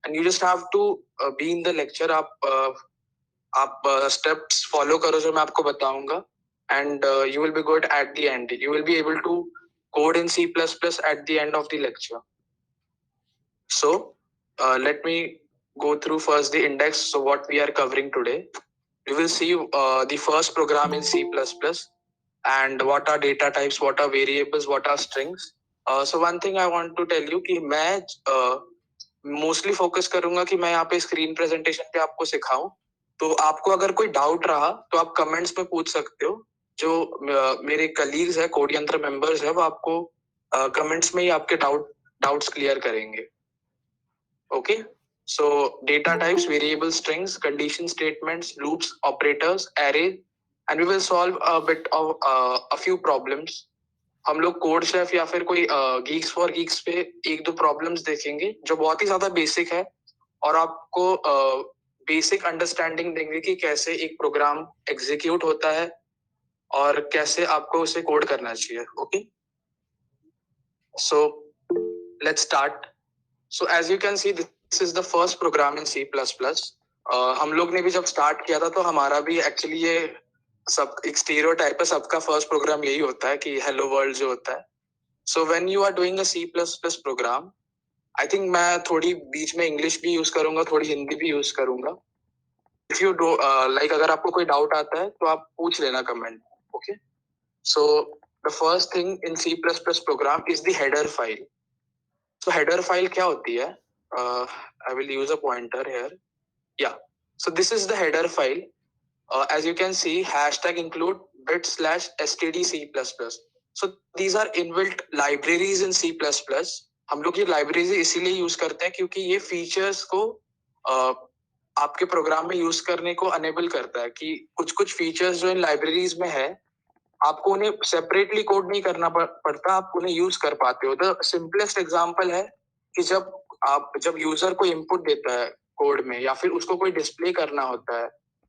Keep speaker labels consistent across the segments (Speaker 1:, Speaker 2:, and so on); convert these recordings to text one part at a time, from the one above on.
Speaker 1: and you just have to be in the lecture. आप steps follow करो जो मैं आपको बताऊंगा, and you will be good at the end. You will be able to code in C++ at the end of the lecture. So let me go through first the index. So what we are covering today, we will see the first program in C++, and what are data types, what are variables, what are strings. So one thing I want to tell you कि मैं mostly focus करूंगा कि मैं यहाँ पे screen presentation पे आपको सिखाऊं. तो आपको अगर कोई डाउट रहा तो आप कमेंट्स में पूछ सकते हो. जो मेरे कलीग्स है, कोड यंत्र मेंबर्स है, वो आपको कमेंट्स में ही आपके डाउट्स क्लियर करेंगे. Okay, so data types, variable, strings, condition statements, loops, operators, array, and we will solve a bit of a few problems. हम लोग कोड शेफ या फिर कोई गीक्स फॉर गीक्स पे एक दो प्रॉब्लम्स देखेंगे जो बहुत ही ज्यादा बेसिक है, और आपको बेसिक अंडरस्टैंडिंग देंगे कि कैसे एक प्रोग्राम एग्जीक्यूट होता है और कैसे आपको उसे कोड करना चाहिए. Okay, so let's start. So as you can see, this is the first program in C++. हम लोग ने भी जब स्टार्ट किया था तो हमारा भी एक्चुअली ये सब एक स्टीरियोटाइप है, सबका फर्स्ट प्रोग्राम यही होता है कि हेलो वर्ल्ड जो होता है. So when you are doing a C++ program, I think मैं थोड़ी बीच में इंग्लिश भी यूज करूंगा, थोड़ी हिंदी भी यूज करूंगा. If you do like अगर आपको कोई डाउट आता है तो आप पूछ लेना comment. Okay, so the first thing in C++ program is the header file. So header file क्या होती है? I will use a pointer here. Yeah, so this is the header file. As you can see, hashtag include bit/std_C++. So these are inbuilt libraries in C++. हम लोग ये libraries इसीलिए use करते हैं क्योंकि ये फीचर्स को आपके प्रोग्राम में यूज करने को अनेबल करता है कि कुछ कुछ फीचर्स जो इन लाइब्रेरीज में है, आपको उन्हें सेपरेटली कोड नहीं करना पड़ता, आप उन्हें यूज कर पाते हो. द सिंपलेस्ट एग्जांपल है कि जब यूजर को इनपुट देता है कोड में या फिर उसको कोई डिस्प्ले करना होता है,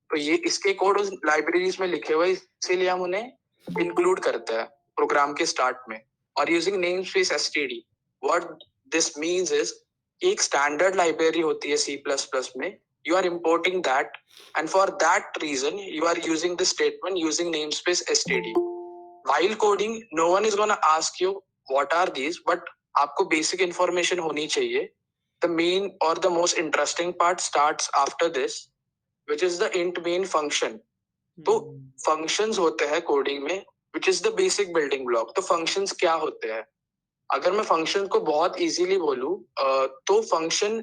Speaker 1: तो ये इसके कोड उस लाइब्रेरीज में लिखे हुए, इसीलिए हम उन्हें इंक्लूड करते हैं प्रोग्राम के स्टार्ट में. और using namespace std, what this means is एक स्टैंडर्ड लाइब्रेरी होती है C++ में, you are importing that, and for that reason you are using the statement using namespace std. While coding, no one is gonna ask you what are these, but आपको basic information होनी चाहिए. The main or the most interesting part starts after this, which is the int main function. तो functions होते हैं coding में, which is the basic building block. तो functions क्या होते हैं? अगर मैं function को बहुत easily बोलूं, तो function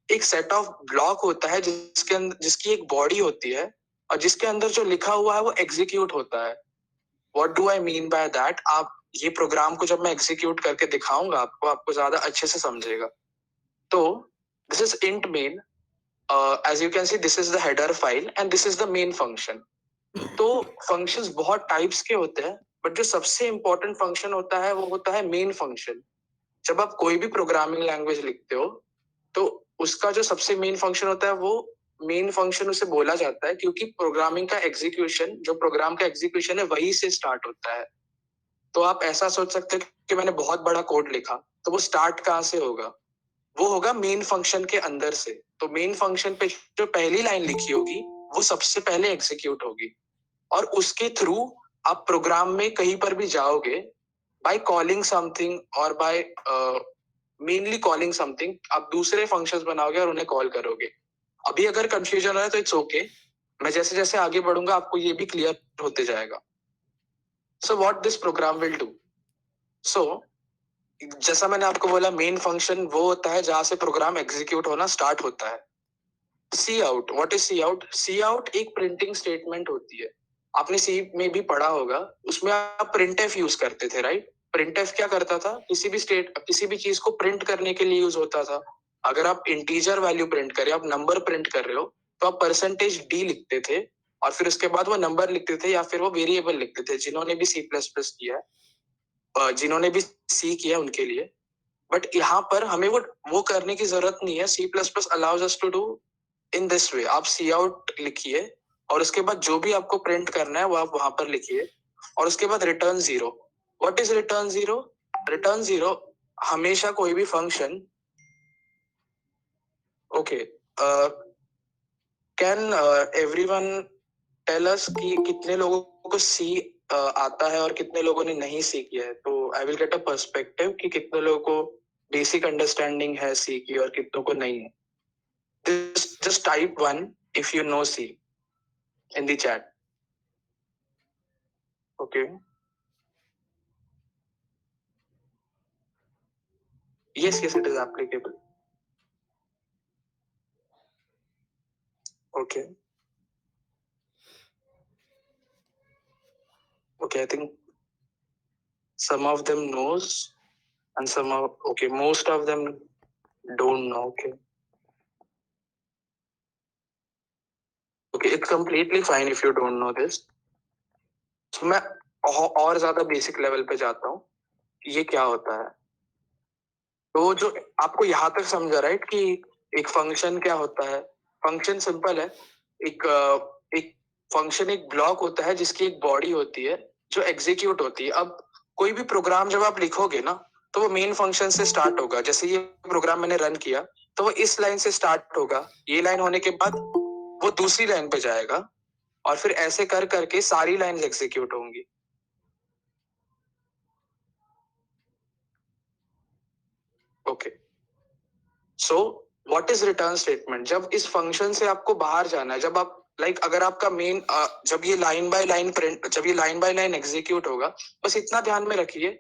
Speaker 1: एक सेट ऑफ ब्लॉक होता है जिसकी एक बॉडी होती है और जिसके अंदर जो लिखा हुआ है वो एग्जीक्यूट होता है. What do I mean by that? आप ये प्रोग्राम को जब मैं एग्जीक्यूट करके दिखाऊंगा आपको ज्यादा अच्छे से समझेगा. तो this is int main. As you can see, this is the header file and this is the main function. तो फंक्शंस बहुत टाइप्स के होते हैं, बट जो सबसे इंपॉर्टेंट फंक्शन होता है वो होता है मेन फंक्शन. जब आप कोई भी प्रोग्रामिंग लैंग्वेज लिखते हो तो उसका जो सबसे मेन फंक्शन होता है वो मेन फंक्शन उसे बोला जाता है, क्योंकि प्रोग्रामिंग का एग्जीक्यूशन, जो प्रोग्राम का एग्जीक्यूशन है, वही से स्टार्ट होता है. तो आप ऐसा सोच सकते हो कि मैंने बहुत बड़ा कोड लिखा, तो वो स्टार्ट कहाँ से होगा? वो होगा मेन फंक्शन के अंदर से. तो मेन फंक्शन पे जो पहली लाइन लिखी होगी वो सबसे पहले एग्जीक्यूट होगी, और उसके थ्रू आप प्रोग्राम में कहीं पर भी जाओगे बाय कॉलिंग समथिंग और बाय मेनली कॉलिंग समथिंग, आप दूसरे फंक्शंस बनाओगे और उन्हें कॉल करोगे. अभी अगर कंफ्यूजन है तो इट्स ओके, मैं जैसे जैसे आगे बढ़ूंगा आपको ये भी क्लियर होते जाएगा. So what this program will do? So जैसा मैंने आपको बोला, मेन फंक्शन वो होता है जहां से प्रोग्राम एग्जीक्यूट होना स्टार्ट होता है. Cout, what is cout? Cout एक प्रिंटिंग स्टेटमेंट होती है. आपने सी में भी पढ़ा होगा, उसमें आप प्रिंट एफ यूज करते थे, राइट? प्रिंट एफ क्या करता था? किसी भी चीज को प्रिंट करने के लिए यूज होता था. अगर आप इंटीजर वैल्यू प्रिंट कर रहे हो, आप नंबर प्रिंट कर रहे हो, तो आप %d लिखते थे और फिर उसके बाद वो नंबर लिखते थे या फिर वो वेरिएबल लिखते थे. जिन्होंने भी C++ किया है, जिन्होंने भी सी किया उनके लिए. बट यहाँ पर हमें वो करने की जरूरत नहीं है. C++ allows us to do in this way. आप सी आउट लिखिए और उसके बाद जो भी आपको प्रिंट करना है वो आप वहां पर लिखिए, और उसके बाद return 0. What is return 0? Return 0 हमेशा कोई भी function, Okay. Can everyone tell us कि कितने लोगों को C आता है और कितने लोगों ने नहीं C किया है? तो I will get a perspective कि कितने लोगों को बेसिक अंडरस्टैंडिंग है C की और कितनों को नहीं है. Just type 1 if you know C in the chat. Okay. Yes, it is applicable. Okay. Okay, I think some of them knows and some of, okay, most of them don't know. Okay. Okay, it's completely fine if you don't know this. So मैं और ज्यादा basic level पे जाता हूँ. ये क्या होता है? तो जो आपको यहाँ तक समझा, राइट, कि एक फंक्शन क्या होता है? फंक्शन सिंपल है. एक एक फंक्शन एक ब्लॉक होता है जिसकी एक बॉडी होती है जो एग्जीक्यूट होती है. अब कोई भी प्रोग्राम जब आप लिखोगे ना, तो वो मेन फंक्शन से स्टार्ट होगा. जैसे ये प्रोग्राम मैंने रन किया, तो वो इस लाइन से स्टार्ट होगा. ये लाइन होने के बाद वो दूसरी लाइन पे जाएगा और फिर ऐसे कर करके सारी लाइंस एग्जीक्यूट होंगी. Okay. So what is return statement? जब इस फंक्शन से आपको बाहर जाना है, जब आप अगर आपका मेन जब ये लाइन बाय लाइन प्रिंट, जब ये लाइन बाय लाइन एग्जीक्यूट होगा, बस इतना ध्यान में रखिए,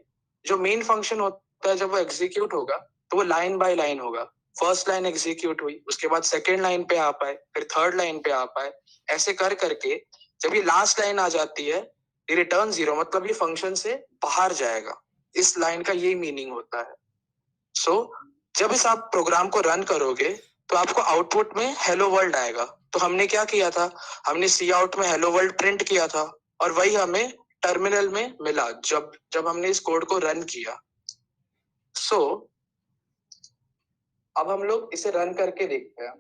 Speaker 1: जो मेन फंक्शन होता है जब वो एग्जीक्यूट होगा तो वो लाइन बाय लाइन होगा. फर्स्ट लाइन एग्जीक्यूट हुई, उसके बाद सेकेंड लाइन पे आ पाए, फिर थर्ड लाइन पे आ पाए, ऐसे कर करके जब ये लास्ट लाइन आ जाती है, ये रिटर्न 0, मतलब ये फंक्शन से बाहर जाएगा. इस लाइन का ये मीनिंग होता है. सो जब इस आप प्रोग्राम को रन करोगे तो आपको आउटपुट में हेलो वर्ल्ड आएगा. तो हमने क्या किया था? हमने सी आउट में हेलो वर्ल्ड प्रिंट किया था और वही हमें टर्मिनल में मिला जब जब हमने इस कोड को रन किया. सो अब हम लोग इसे रन करके देखते हैं.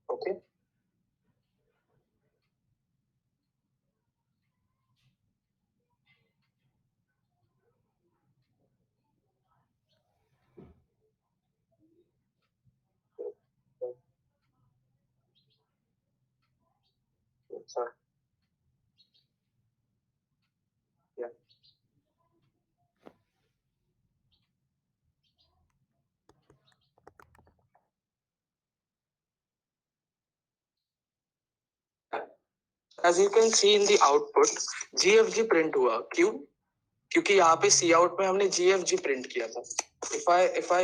Speaker 1: Okay. Sir, as you can see in the output, gfg print हुआ. क्यों? क्योंकि यहाँ पे सी आउट में हमने gfg प्रिंट किया था. if I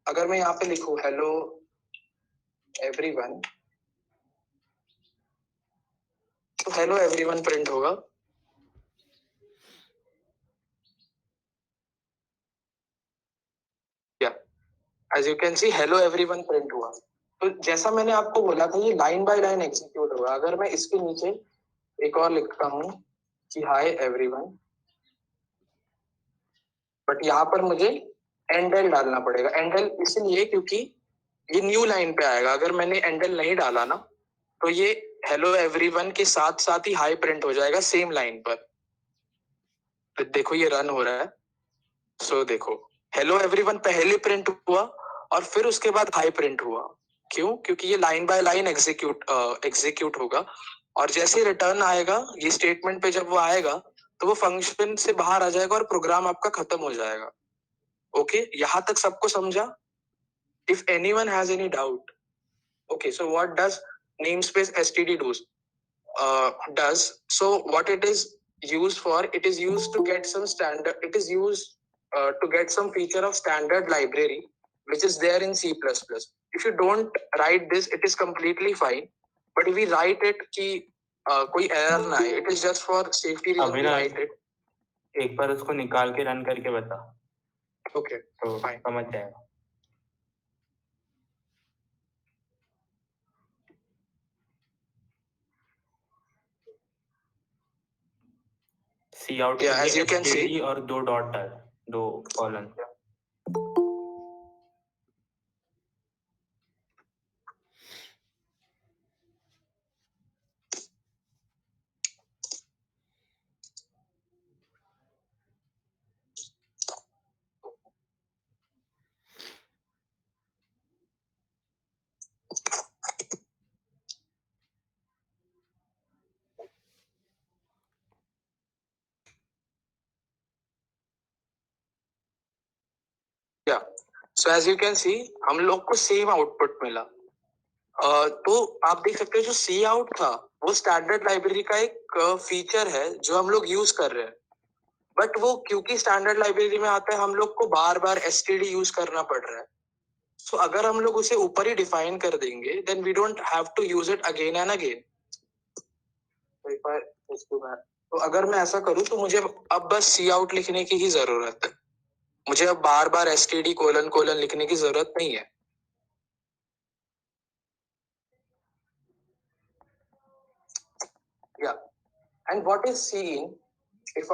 Speaker 1: अगर मैं यहाँ पे लिखूं हेलो एवरीवन, तो हेलो एवरीवन प्रिंट होगा. या as you can see hello everyone print हुआ. तो जैसा मैंने आपको बोला था, ये लाइन बाय लाइन एग्जीक्यूट होगा. अगर मैं इसके नीचे एक और लिखता हूँ कि हाय एवरीवन, बट यहाँ पर मुझे एंडल डालना पड़ेगा. एंडल इसलिए क्योंकि ये न्यू लाइन पे आएगा. अगर मैंने एंडल नहीं डाला ना, तो ये हेलो एवरीवन के साथ साथ ही हाई प्रिंट हो जाएगा सेम लाइन पर. तो देखो ये रन हो रहा है. सो देखो, हेलो एवरीवन पहले प्रिंट हुआ और फिर उसके बाद हाई प्रिंट हुआ. क्यों? क्योंकि ये लाइन बाय लाइन एग्जीक्यूट होगा और जैसे रिटर्न आएगा, ये स्टेटमेंट पे जब वो आएगा, तो वो फंक्शन से बाहर आ जाएगा और प्रोग्राम आपका खत्म हो जाएगा. ओके, यहाँ तक सबको समझा? If anyone has any doubt. Okay, so what does namespace std does? So what it is used for? It is used to get some standard. It is used to get some feature of standard library which is there in C++. If you don't write this, it is completely fine. But if we write it कि कोई error ना आए, it is just for safety reason we write it.
Speaker 2: एक बार उसको निकाल के run करके बता.
Speaker 1: Okay,
Speaker 2: तो
Speaker 1: fine.
Speaker 2: समझ जाएगा. सी out
Speaker 1: Yeah, as you can see.
Speaker 2: STD और 2 डॉट डाल, 2 colon.
Speaker 1: Yeah. So as you can see, हम लोग को सेम आउटपुट मिला. तो आप देख सकते हो जो सी आउट था वो स्टैंडर्ड लाइब्रेरी का एक फीचर है जो हम लोग यूज कर रहे हैं. बट वो क्योंकि स्टैंडर्ड लाइब्रेरी में आता है हम लोग को बार बार एसटीडी यूज करना पड़ रहा है. सो अगर हम लोग उसे ऊपर ही डिफाइन कर देंगे then we don't have to use it again and again. तो अगर मैं ऐसा करूं तो मुझे अब बस सी आउट लिखने की ही जरूरत है. मुझे अब बार बार एसटीडी कोलन कोलन लिखने की जरूरत नहीं है. Yeah. And what is seen if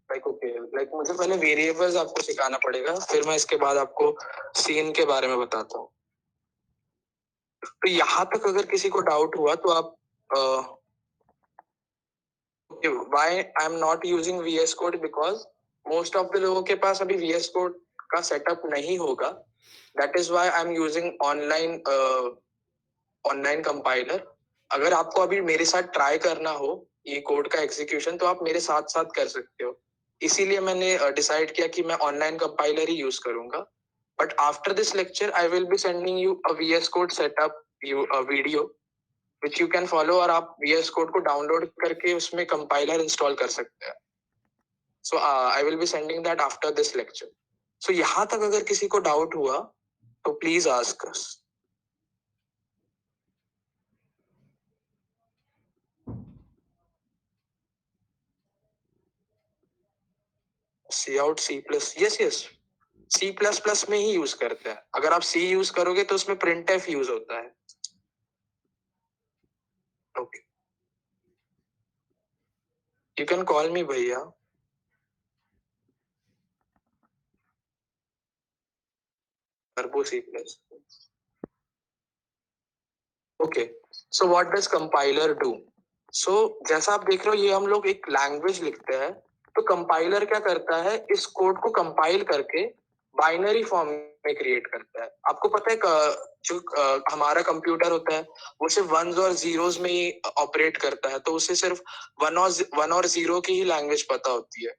Speaker 1: like मुझे पहले वेरिएबल्स आपको सिखाना पड़ेगा फिर मैं इसके बाद आपको सीन के बारे में बताता हूँ. तो यहाँ तक अगर किसी को डाउट हुआ तो आप why I am not using VS Code because most of the लोगों के पास अभी VS Code का सेटअप नहीं होगा. That is why I am using online compiler. अगर आपको अभी मेरे साथ ट्राई करना हो ये कोड का एग्जीक्यूशन तो आप मेरे साथ साथ कर सकते हो. इसीलिए मैंने डिसाइड किया कि मैं ऑनलाइन कंपाइलर ही यूज करूंगा. But after this lecture I will be sending you a VS Code setup video which you can follow और आप VS Code को डाउनलोड करके उसमें कंपाइलर इंस्टॉल कर सकते हैं. So I will be sending that after this lecture. So यहाँ तक अगर किसी को डाउट हुआ तो please ask us. Cout C plus yes C plus plus में ही यूज करते हैं. अगर आप सी यूज करोगे तो उसमें प्रिंट एफ यूज होता है. Okay you can call me भैया. Turbo C plus. Okay so what does compiler do. So जैसा आप देख रहे हो ये हम लोग एक लैंग्वेज लिखते हैं. तो कंपाइलर क्या करता है इस कोड को कंपाइल करके बाइनरी फॉर्म में क्रिएट करता है. आपको पता है जो हमारा कंप्यूटर होता है वो सिर्फ वंस और जीरोस में ही ऑपरेट करता है. तो उसे सिर्फ वन और जीरो की ही लैंग्वेज पता होती है.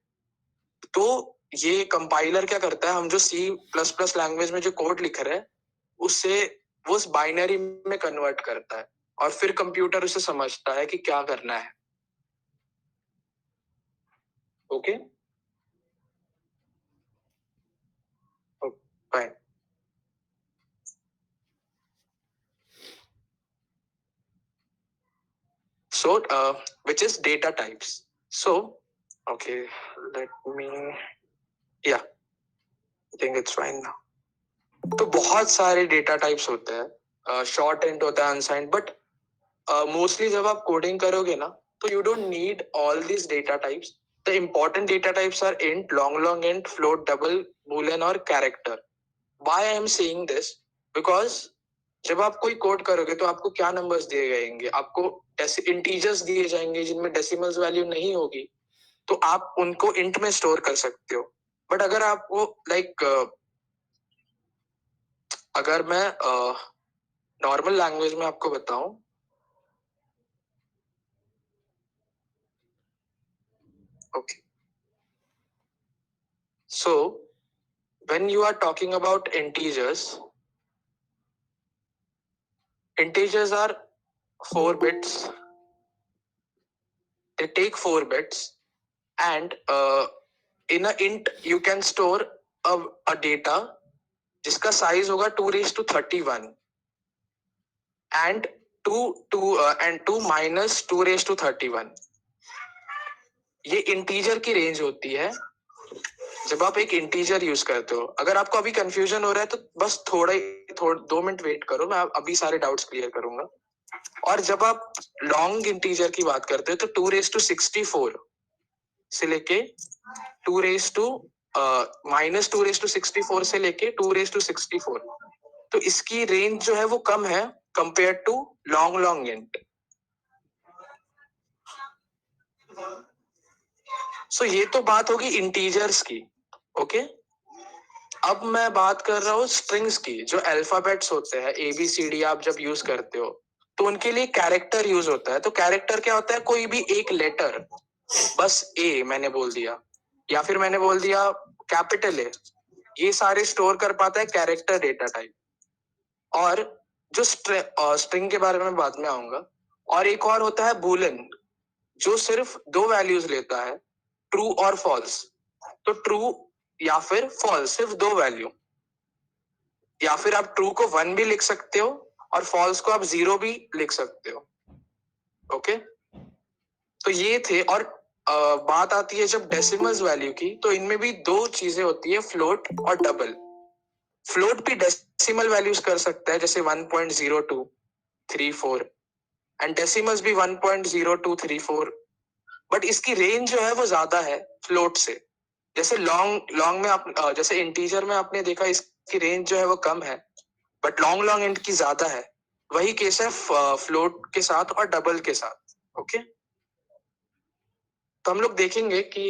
Speaker 1: तो ये कंपाइलर क्या करता है हम जो सी प्लस प्लस लैंग्वेज में जो कोड लिख रहे हैं उससे वो उस बाइनरी में कन्वर्ट करता है और फिर कंप्यूटर उसे समझता है कि क्या करना है. Okay fine. So, which is data types. So, okay, let me, yeah, I think it's fine now. तो बहुत सारे डेटा टाइप्स होते हैं. शॉर्ट इंट होता है अनसाइंड बट मोस्टली जब आप कोडिंग करोगे ना तो you don't need all this data types. The important data types are int long int float double boolean और character. Why I am saying this because जब आप कोई कोड करोगे तो आपको क्या नंबर्स दिए जाएंगे. आपको इंटीजर्स दिए जाएंगे जिनमें डेसिमल्स वैल्यू नहीं होगी. तो आप उनको इंट में स्टोर कर सकते हो. बट अगर आपको अगर मैं नॉर्मल लैंग्वेज में आपको बताऊं okay so when you are talking about integers are 4 bits. They take 4 bits and in a int you can store a data जिसका साइज होगा 2^31 and 2 minus 2^31. ये इंटीजर की रेंज होती है जब आप एक इंटीजर यूज करते हो. अगर आपको अभी कंफ्यूजन हो रहा है तो बस थोड़ा 2 मिनट वेट करो मैं अभी सारे डाउट्स क्लियर करूंगा. और जब आप लॉन्ग इंटीजर की बात करते हो तो 2^64 से लेके 2 raise to minus 2 raise to 64 से लेके 2 रेज टू 64, तो इसकी रेंज जो है वो कम है compare to long long int. So ये तो बात होगी इंटीजर्स की, ओके। अब मैं बात कर रहा हूँ स्ट्रिंग्स की, जो अल्फाबेट्स होते हैं ABCD आप जब यूज करते हो तो उनके लिए कैरेक्टर यूज होता है। तो कैरेक्टर क्या होता है? कोई भी एक लेटर, बस A मैंने बोल दिया या फिर मैंने बोल दिया कैपिटल A, ये सारे स्टोर कर पाता है कैरेक्टर डेटा टाइप। और जो स्ट्रिंग के बारे में बाद में आऊंगा। और एक और होता है बूलियन, जो सिर्फ 2 वैल्यूज लेता है, ट्रू और फॉल्स। तो ट्रू या फिर फॉल्स, सिर्फ 2 वैल्यू। या फिर आप ट्रू को 1 भी लिख सकते हो और फॉल्स को आप 0 भी लिख सकते हो, ओके। तो ये थे। और बात आती है जब डेसिमल्स वैल्यू की, तो इनमें भी 2 चीजें होती है, फ्लोट और डबल। फ्लोट भी डेसिमल वैल्यूज कर सकता है, जैसे 1.0234, एंड डेसिमल्स भी 1.0234, बट इसकी रेंज जो है वो ज्यादा है फ्लोट से। जैसे लॉन्ग लॉन्ग में आप जैसे इंटीजर में आपने देखा इसकी रेंज जो है वो कम है, बट लॉन्ग लॉन्ग इंट की ज्यादा है। वही केस है फ्लोट के साथ और डबल के साथ, ओके। तो हम लोग देखेंगे कि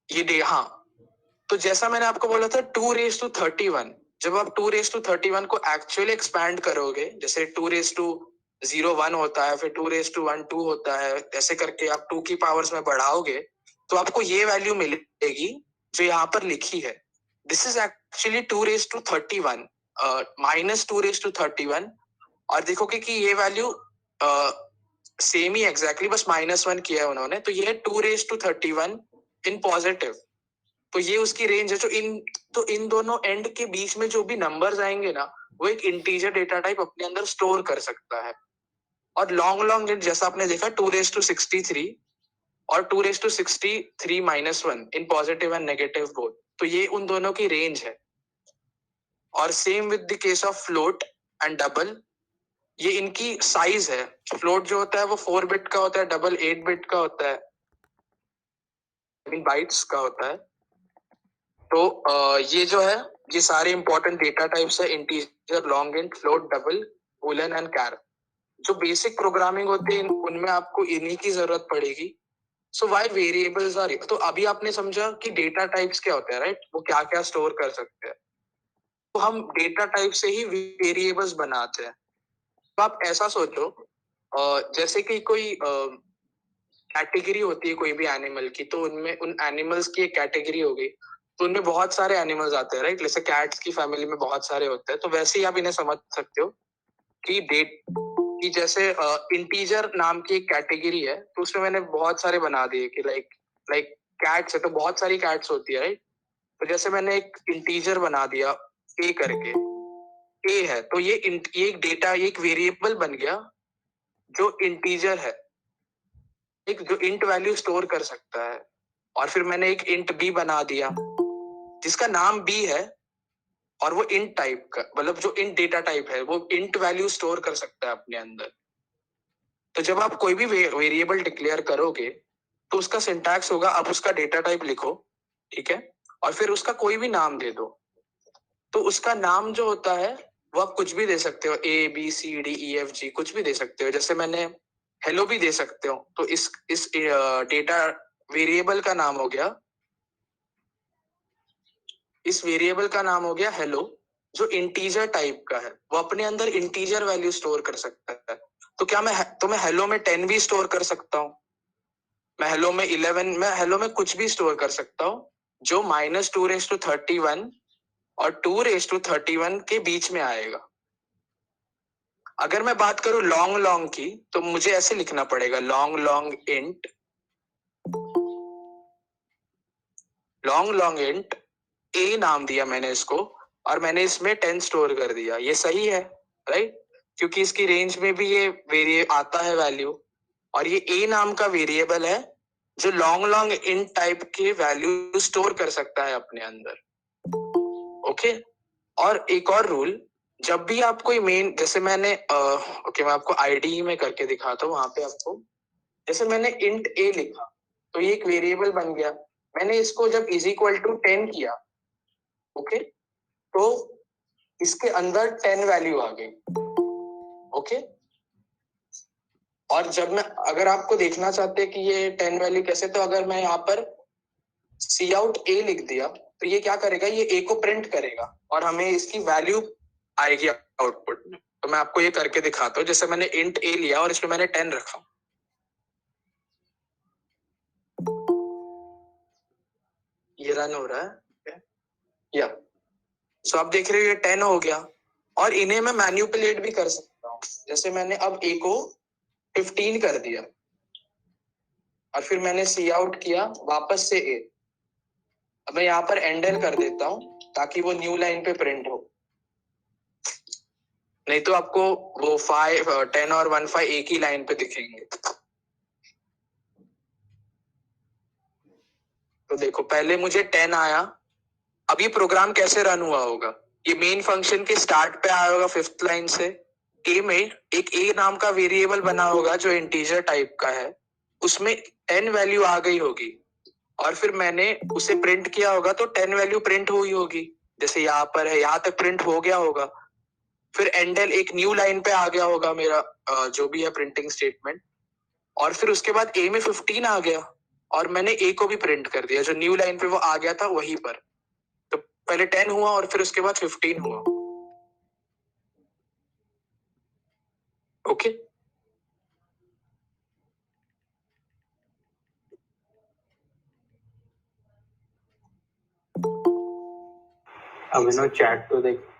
Speaker 1: ये डे, हाँ, तो जैसा मैंने आपको बोला था 2 रेज टू 31, जब आप 2 रेज टू 31 को एक्चुअली एक्सपैंड करोगे, जैसे 2 रेज टू 01 होता है, फिर 2 रेज टू 12 होता है, ऐसे करके आप 2 की पावर्स में बढ़ाओगे, तो आपको ये वैल्यू मिलेगी जो यहाँ पर लिखी है। This is actually 2 raise to 31 minus 2 raise to 31। और देखोगे कि ये वैल्यू सेम ही एग्जैक्टली, बस -1 किया है उन्होंने, तो ये है 2 रेज टू 31 इन पॉजिटिव। तो ये उसकी रेंज है। जो इन दोनों एंड के बीच में जो भी नंबर्स आएंगे ना, वो एक इंटीजर डेटा टाइप अपने अंदर स्टोर कर सकता है। और लॉन्ग लॉन्ग इंट जैसा आपने देखा 2 रेज टू 63 और 2 raise to 63 -1 in positive and negative both, तो ये उन दोनों की रेंज है। और same with the case of float and double, ये इनकी साइज है। फ्लोट जो होता है वो 4 बिट का होता है, डबल 8 बिट का होता है, बाइट्स का होता है। तो ये जो है, ये सारे इंपॉर्टेंट डेटा टाइप्स है, integer, long int, float, double, boolean and char. जो बेसिक प्रोग्रामिंग होती है उनमें आपको इन्हीं की जरूरत पड़ेगी। सो व्हाई वेरिएबल्स आर, तो अभी आपने समझा कि डेटा टाइप्स क्या होते हैं, राइट? वो क्या क्या स्टोर कर सकते हैं। तो हम डेटा टाइप से ही वेरिएबल्स बनाते हैं। तो आप ऐसा सोचो, जैसे कि कोई कैटेगरी होती है कोई भी एनिमल की, तो उनमें उन एनिमल्स की एक कैटेगरी हो गई, तो उनमें बहुत सारे एनिमल्स आते हैं, राइट? जैसे कैट्स की फैमिली में बहुत सारे होते हैं, तो वैसे ही आप इन्हें समझ सकते हो कि कि जैसे इंटीजर नाम की एक कैटेगरी है, तो उसमें मैंने बहुत सारे बना दिए कि लाइक लाइक कैट्स है तो बहुत सारी कैट्स होती है, राइट? तो जैसे मैंने एक इंटीजर बना दिया ए करके, ए है, तो ये एक डेटा, ये एक वेरिएबल बन गया जो इंटीजर है, एक जो इंट वैल्यू स्टोर कर सकता है। और फिर मैंने एक इंट बी बना दिया जिसका नाम बी है, और वो इंट टाइप का, मतलब जो इंट डेटा टाइप है वो इंट वैल्यू स्टोर कर सकता है अपने अंदर। तो जब आप कोई भी वेरिएबल डिक्लेयर करोगे, तो उसका सिंटैक्स होगा, आप उसका डेटा टाइप लिखो, ठीक है, और फिर उसका कोई भी नाम दे दो। तो उसका नाम जो होता है वो आप कुछ भी दे सकते हो, ABCDEFG, कुछ भी दे सकते हो। जैसे मैंने हेलो भी दे सकते हो। तो इस डेटा वेरिएबल का नाम हो गया, इस वेरिएबल का नाम हो गया हेलो, जो इंटीजर टाइप का है, वो अपने अंदर इंटीजर वैल्यू स्टोर कर सकता है। तो क्या मैं हेलो में 10 भी स्टोर कर सकता हूँ, मैं हेलो में 11, मैं हेलो में कुछ भी स्टोर कर सकता हूँ जो -2 रेज टू 31 और 2 रेज टू 31 के बीच में आएगा। अगर मैं बात करूं लॉन्ग लॉन्ग की, तो मुझे ऐसे लिखना पड़ेगा, long long int, long long int a नाम दिया मैंने इसको, और मैंने इसमें 10 स्टोर कर दिया। ये सही है, राइट? क्योंकि इसकी रेंज में भी ये वेरिए आता है वैल्यू, और ये ए नाम का वेरिएबल है जो लॉन्ग लॉन्ग इंट टाइप के वैल्यू स्टोर कर सकता है अपने अंदर, ओके। और एक और रूल, जब भी आप कोई मेन, जैसे मैंने ओके, मैं आपको आईडी में करके दिखाता हूँ, वहां पे आपको, जैसे मैंने इंट ए लिखा, तो ये एक वेरिएबल बन गया। मैंने इसको जब इज इक्वल टू 10 किया, ओके, तो इसके अंदर 10 वैल्यू आ गई, ओके। और जब मैं, अगर आपको देखना चाहते हैं कि ये 10 वैल्यू कैसे, तो अगर मैं यहाँ पर सी आउट ए लिख दिया तो ये क्या करेगा, ये ए को प्रिंट करेगा और हमें इसकी वैल्यू आएगी आउटपुट में। तो मैं आपको ये करके दिखाता हूँ। जैसे मैंने इंट ए लिया और इसमें मैंने 10 रखा, ये रन हो रहा है या, सो आप देख रहे हो ये 10 हो गया। और इन्हें मैं मैन्युपुलेट भी कर सकता हूँ। जैसे मैंने अब ए को 15 कर दिया और फिर मैंने सी आउट किया वापस से ए। अब मैं यहाँ पर एंडल कर देता हूँ ताकि वो न्यू लाइन पे प्रिंट हो, नहीं तो आपको वो 5 10 और 1 5 एक ही लाइन पे दिखेंगे। तो देखो पहले मुझे 10 आया। अब ये प्रोग्राम कैसे रन हुआ होगा, ये मेन फंक्शन के स्टार्ट पे आया होगा 5th लाइन से। ए में एक ए नाम का वेरिएबल बना होगा जो इंटीजर टाइप का है, उसमें 10 वैल्यू आ गई होगी और फिर मैंने उसे प्रिंट किया होगा तो 10 वैल्यू प्रिंट हुई होगी। जैसे यहाँ पर है, यहाँ तक प्रिंट हो गया होगा। फिर एंडल एक न्यू लाइन पे आ गया होगा मेरा, जो भी है प्रिंटिंग स्टेटमेंट। और फिर उसके बाद ए में 15 आ गया और मैंने ए को भी प्रिंट कर दिया, जो न्यू लाइन पे वो आ गया था वहीं पर। तो पहले 10 हुआ और फिर उसके बाद 15 हुआ, ओके।
Speaker 2: अभिनव चैट तो देख।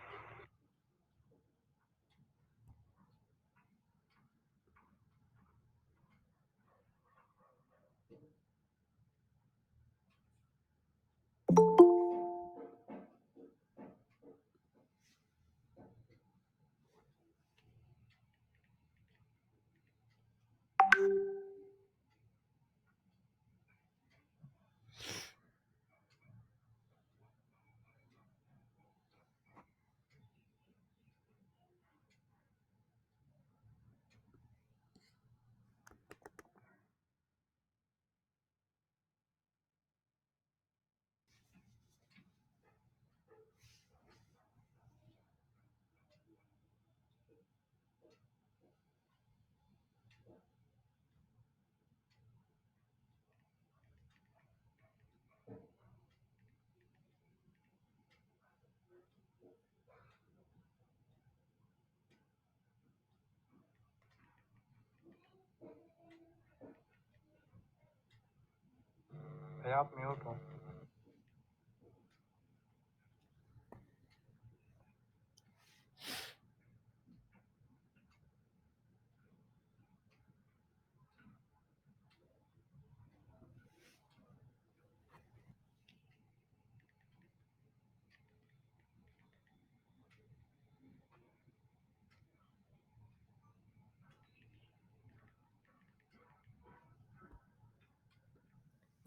Speaker 2: आप म्यूट हो।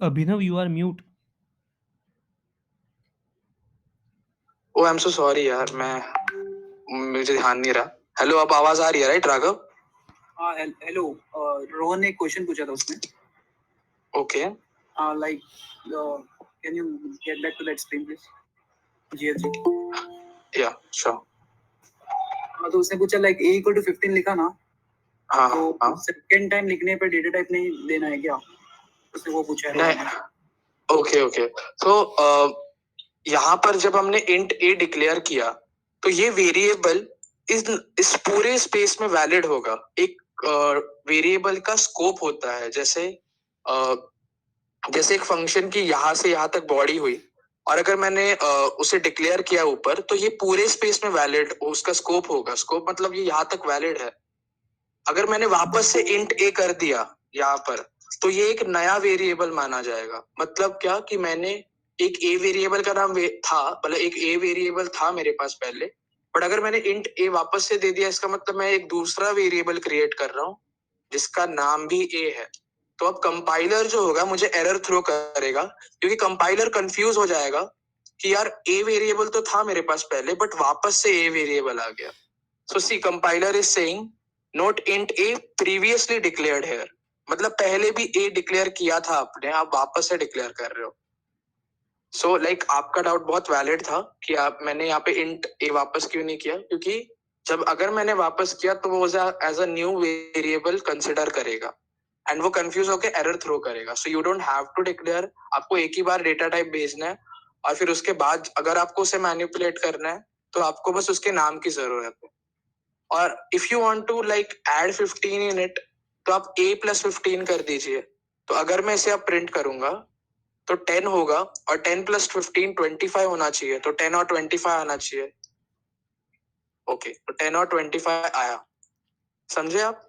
Speaker 3: Abhinav, you are mute.
Speaker 1: Oh I am so sorry यार, मुझे ध्यान नहीं रहा। हेलो, अब आवाज आ रही है राइट राघव?
Speaker 4: हाँ हेलो, रोहन ने एक क्वेश्चन पूछा था उसमें।
Speaker 1: Okay,
Speaker 4: like can you get back to that screen please? जीएलजी।
Speaker 1: Yeah sure.
Speaker 4: हाँ, तो उसने पूछा लाइक a इक्वल टू 15 लिखा ना,
Speaker 1: हाँ
Speaker 4: तो
Speaker 1: हाँ
Speaker 4: सेकंड टाइम लिखने पे डेटा टाइप नहीं देना है क्या? उसने वो पूछा है रोहन ने।
Speaker 1: नहीं, ओके ओके। तो यहाँ पर जब हमने इंट ए डिक्लेयर किया तो ये वेरिएबल इस पूरे स्पेस में वैलिड होगा। एक वेरिएबल का स्कोप होता है, जैसे जैसे एक फंक्शन की यहाँ से यहाँ तक बॉडी हुई और अगर मैंने उसे डिक्लेयर किया ऊपर, तो ये पूरे स्पेस में वैलिड उसका स्कोप होगा। स्कोप मतलब ये यहाँ तक वैलिड है। अगर मैंने वापस से इंट ए कर दिया यहाँ पर, तो ये एक नया वेरिएबल माना जाएगा। मतलब क्या कि मैंने एक ए वेरिएबल का नाम था, मतलब एक ए वेरिएबल था मेरे पास पहले, बट अगर मैंने इंट ए वापस से दे दिया, इसका मतलब मैं एक दूसरा वेरिएबल क्रिएट कर रहा हूँ जिसका नाम भी ए है। तो अब कंपाइलर जो होगा मुझे एरर थ्रो करेगा, क्योंकि कंपाइलर कंफ्यूज हो जाएगा कि यार ए वेरिएबल तो था मेरे पास पहले, बट वापस से ए वेरिएबल आ गया। So see, compiler is saying note int a previously declared here, मतलब पहले भी ए डिक्लेयर किया था आपने, आप वापस से डिक्लेयर कर रहे हो. सो लाइक आपका डाउट बहुत वैलिड था कि आप मैंने यहाँ पे इंट ए वापस क्यों नहीं किया, क्योंकि जब अगर मैंने वापस किया तो वो as a new variable consider करेगा एंड वो कंफ्यूज होकर एरर थ्रो करेगा. So you don't have to declare. आपको एक ही बार डेटा टाइप भेजना है और फिर उसके बाद अगर आपको उसे मैनिपुलेट करना है तो आपको बस उसके नाम की जरूरत है. और if you want to like add 15 in it तो आप a प्लस 15 कर दीजिए. तो अगर मैं इसे अब प्रिंट करूंगा तो 10 होगा और 10 प्लस 15 25 होना चाहिए. तो 10 और 25 आना चाहिए. ओके, तो 10 और 25 आया. समझे आप?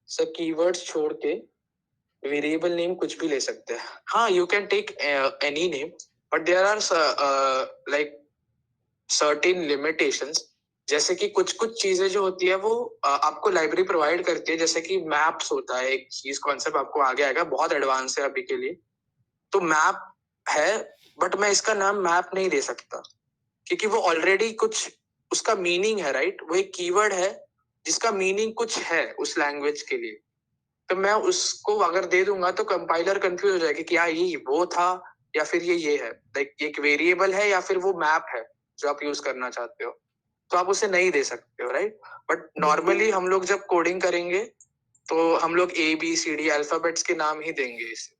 Speaker 1: सर कीवर्ड्स छोड़ के वेरिएबल नेम कुछ भी ले सकते हैं. हाँ, you can take any name but there are like certain limitations. जैसे कि कुछ कुछ चीजें जो होती है वो आपको लाइब्रेरी प्रोवाइड करती है. जैसे कि मैप्स होता है एक चीज, कॉन्सेप्ट आपको आगे आएगा, बहुत एडवांस है अभी के लिए. तो मैप है बट मैं इसका नाम मैप नहीं दे सकता क्योंकि वो ऑलरेडी कुछ उसका मीनिंग है. राइट, वो एक कीवर्ड है जिसका मीनिंग कुछ है उस लैंग्वेज के लिए. तो मैं उसको अगर दे दूंगा तो कंपाइलर कंफ्यूज हो जाएगी कि ये वो था या फिर ये है. लाइक एक वेरिएबल है या फिर वो मैप है जो आप यूज करना चाहते हो. तो आप उसे नहीं दे सकते हो. राइट, बट नॉर्मली हम लोग जब कोडिंग करेंगे तो हम लोग ABCD अल्फाबेट्स के नाम ही देंगे इसे.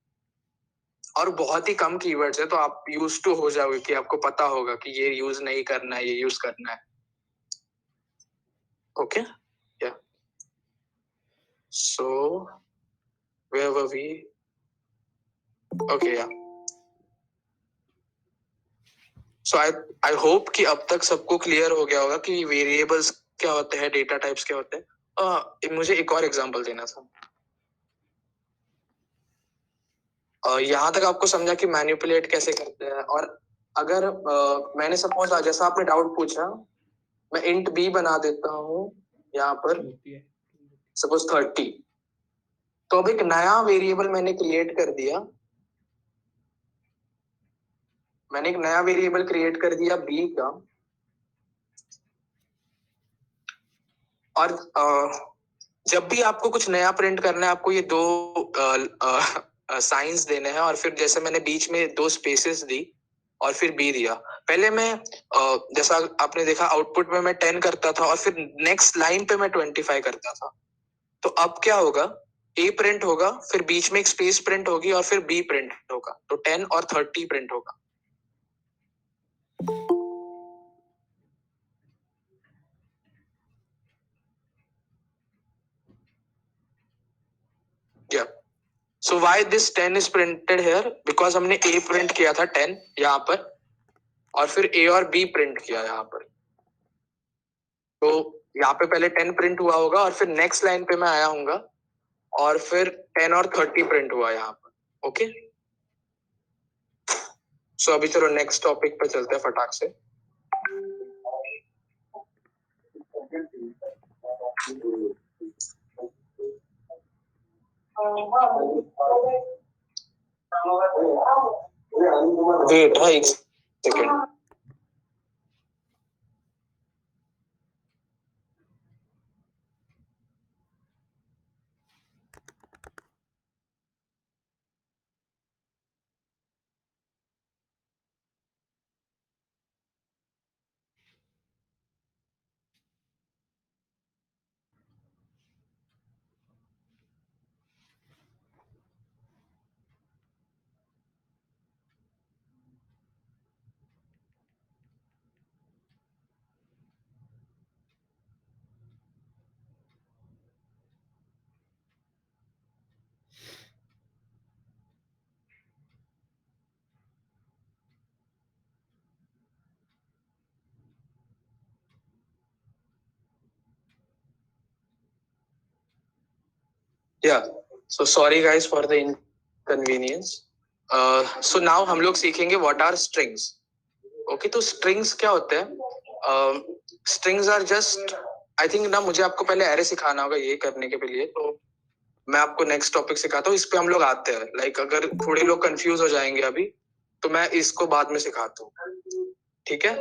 Speaker 1: और बहुत ही कम कीवर्ड्स है तो आप यूज टू हो जाओगे कि आपको पता होगा कि ये यूज नहीं करना है, ये यूज करना है. Okay, yeah so where were we? Okay, yeah so I hope कि अब तक सबको क्लियर हो गया होगा कि वेरिएबल्स क्या होते हैं, डेटा टाइप्स क्या होते हैं. मुझे एक और एग्जांपल देना था. यहाँ तक आपको समझा कि मैनिपुलेट कैसे करते हैं. और अगर मैंने सपोज जैसा आपने डाउट पूछा, मैं इंट b बना देता हूँ यहाँ पर सपोज 30. तो अब एक नया वेरिएबल मैंने क्रिएट कर दिया. मैंने एक नया वेरिएबल क्रिएट कर दिया b का. और जब भी आपको कुछ नया प्रिंट करना है आपको ये दो साइंस देने हैं. और फिर जैसे मैंने बीच में 2 स्पेसेस दी और फिर b दिया. पहले मैं जैसा आपने देखा आउटपुट में मैं 10 करता था और फिर नेक्स्ट लाइन पे मैं 25 करता था. तो अब क्या होगा, a प्रिंट होगा, फिर बीच में एक स्पेस प्रिंट होगी और फिर b प्रिंट होगा. तो 10 और 30 प्रिंट होगा. Yeah. So why this 10 is printed here? Because हमने a प्रिंट किया था 10 यहाँ पर और फिर a और b प्रिंट किया यहाँ पर. तो यहाँ पे पहले 10 प्रिंट हुआ होगा और फिर नेक्स्ट लाइन पे मैं आया हूँगा और फिर 10 और 30 प्रिंट हुआ यहाँ पर. ओके, सो अभी चलो नेक्स्ट टॉपिक पे चलते हैं फटाक से. वेट, हाँ एक second. Yeah, so sorry guys for the inconvenience. So now हम लोग सीखेंगे what are strings. Okay, तो strings क्या होते हैं? Strings are just, I think ना मुझे आपको पहले array सिखाना होगा ये करने के लिए. तो मैं आपको नेक्स्ट टॉपिक सिखाता हूँ, इस पे हम लोग आते हैं. लाइक अगर थोड़े लोग कंफ्यूज हो जाएंगे अभी तो मैं इसको बाद में सिखाता हूँ. ठीक है,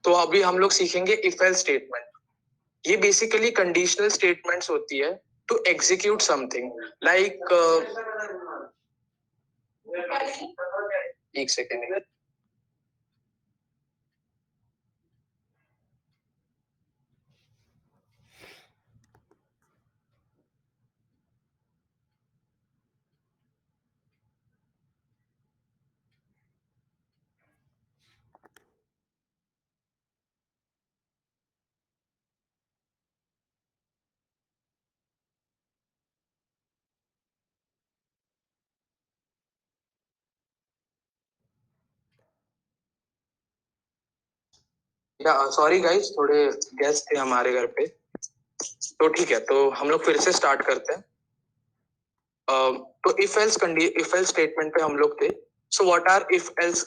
Speaker 1: तो अभी हम लोग सीखेंगे इफ एल्स स्टेटमेंट। ये बेसिकली कंडीशनल स्टेटमेंट्स होती है टू एग्जीक्यूट समथिंग लाइक, एक सेकेंड, या सॉरी गाइस, थोड़े गेस्ट थे हमारे घर पे, तो ठीक है, तो हम लोग फिर से स्टार्ट करते हैं। तो इफ एल्स स्टेटमेंट पे हम लोग थे। So what are if else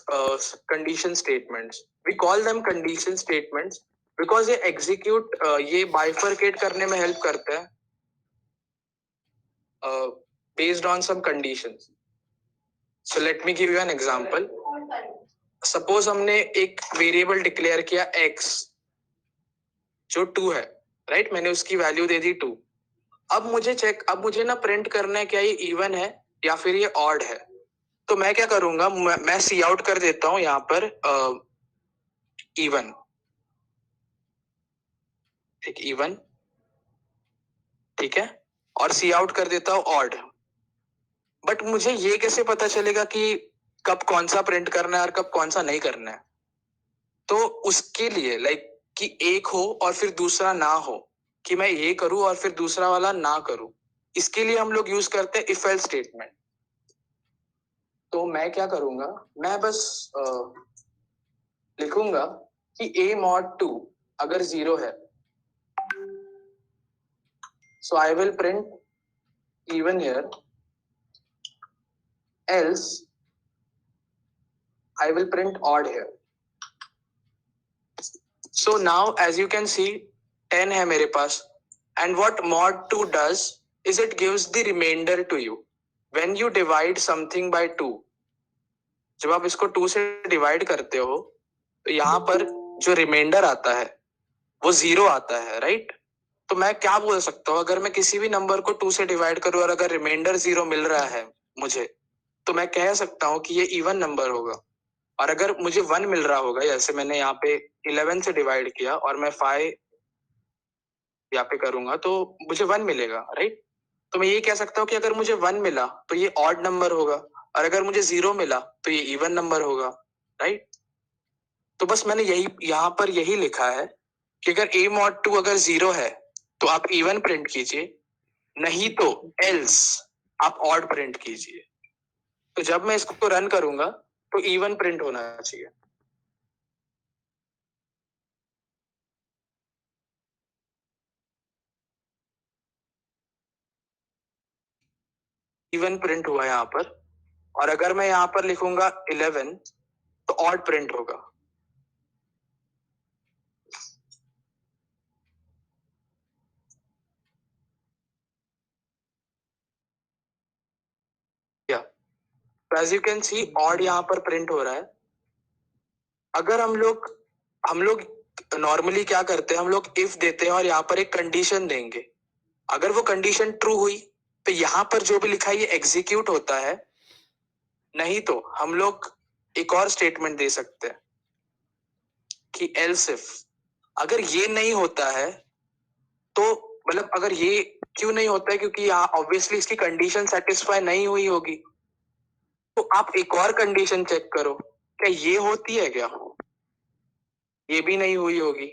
Speaker 1: condition statements? We call them condition statements because ये एग्जीक्यूट, ये बाइफरकेट करने में हेल्प करते हैं based on some conditions. So let me give you an example. Suppose हमने एक वेरिएबल डिक्लेयर किया x, जो 2 है, राइट? मैंने उसकी वैल्यू दे दी 2। अब मुझे ना प्रिंट करना है क्या ये इवन है या फिर ये ऑड है। तो मैं क्या करूंगा, मैं सी आउट कर देता हूं यहाँ पर इवन, ठीक, इवन, ठीक है, और सी आउट कर देता हूं ऑड। बट मुझे ये कैसे पता चलेगा कि कब कौन सा प्रिंट करना है और कब कौन सा नहीं करना है? तो उसके लिए लाइक कि एक हो और फिर दूसरा ना हो, कि मैं ये करूं और फिर दूसरा वाला ना करूं, इसके लिए हम लोग यूज करते हैं इफ एल्स स्टेटमेंट। तो मैं क्या करूंगा, मैं बस लिखूंगा कि a mod 2 अगर 0 है, so I will print even here, else I will print odd here. So now as you can see 10 है मेरे पास, and what mod 2 does is it gives the remainder to you when you divide something by 2। जब आप इसको 2 से divide करते हो तो यहाँ पर जो रिमाइंडर आता है वो 0 आता है, राइट? तो मैं क्या बोल सकता हूँ, अगर मैं किसी भी नंबर को 2 से डिवाइड करूँ और अगर रिमाइंडर 0 मिल रहा है मुझे, तो मैं कह सकता हूँ कि ये इवन नंबर होगा। और अगर मुझे 1 मिल रहा होगा, जैसे मैंने यहाँ पे 11 से डिवाइड किया और मैं 5 यहाँ पे करूंगा तो मुझे 1 मिलेगा, राइट? तो मैं ये कह सकता हूँ कि अगर मुझे 1 मिला तो ये ऑड नंबर होगा, और अगर मुझे 0 मिला तो ये इवन नंबर होगा, राइट? तो बस मैंने यही यहाँ पर यही लिखा है कि अगर a mod 2 अगर 0 है तो आप इवन प्रिंट कीजिए, नहीं तो एल्स आप ऑड प्रिंट कीजिए। तो जब मैं इसको रन करूंगा तो इवन प्रिंट होना चाहिए। इवन प्रिंट हुआ यहाँ पर, और अगर मैं यहाँ पर लिखूंगा 11 तो ऑड प्रिंट होगा। या as you can see odd यहाँ पर प्रिंट हो रहा है। अगर हम लोग नॉर्मली क्या करते हैं, हम लोग इफ देते हैं और यहाँ पर एक कंडीशन देंगे। अगर वो कंडीशन ट्रू हुई तो यहाँ पर जो भी लिखा है ये एग्जीक्यूट होता है, नहीं तो हम लोग एक और स्टेटमेंट दे सकते हैं कि एल्स इफ। अगर ये नहीं होता है तो मतलब अगर ये क्यों नहीं होता है, क्योंकि यहाँ ऑब्वियसली इसकी कंडीशन सेटिस्फाई नहीं हुई होगी। तो आप एक और कंडीशन चेक करो, क्या ये होती है क्या? ये भी नहीं हुई होगी।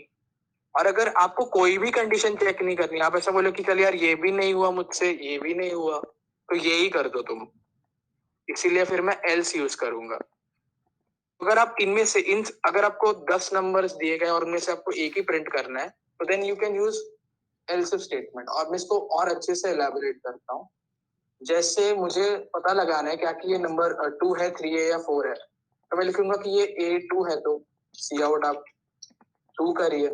Speaker 1: और अगर आपको कोई भी कंडीशन चेक नहीं करनी, आप ऐसा बोलो कि चल यार ये भी नहीं हुआ मुझसे, ये भी नहीं हुआ, तो ये ही कर दो तुम। इसीलिए फिर मैं एल्स यूज करूंगा। अगर आप इनमें से अगर आपको 10 नंबर्स दिए गए और उनमें से आपको एक ही प्रिंट करना है, तो then you can use else if statement. और मैं इसको और अच्छे से एलैबोरेट करता हूँ। जैसे मुझे पता लगाना है क्या कि ये नंबर 2 है, 3 है या 4 है, तो मैं लिखूंगा कि ये A2 है, तो सी आउट आप 2 करिए।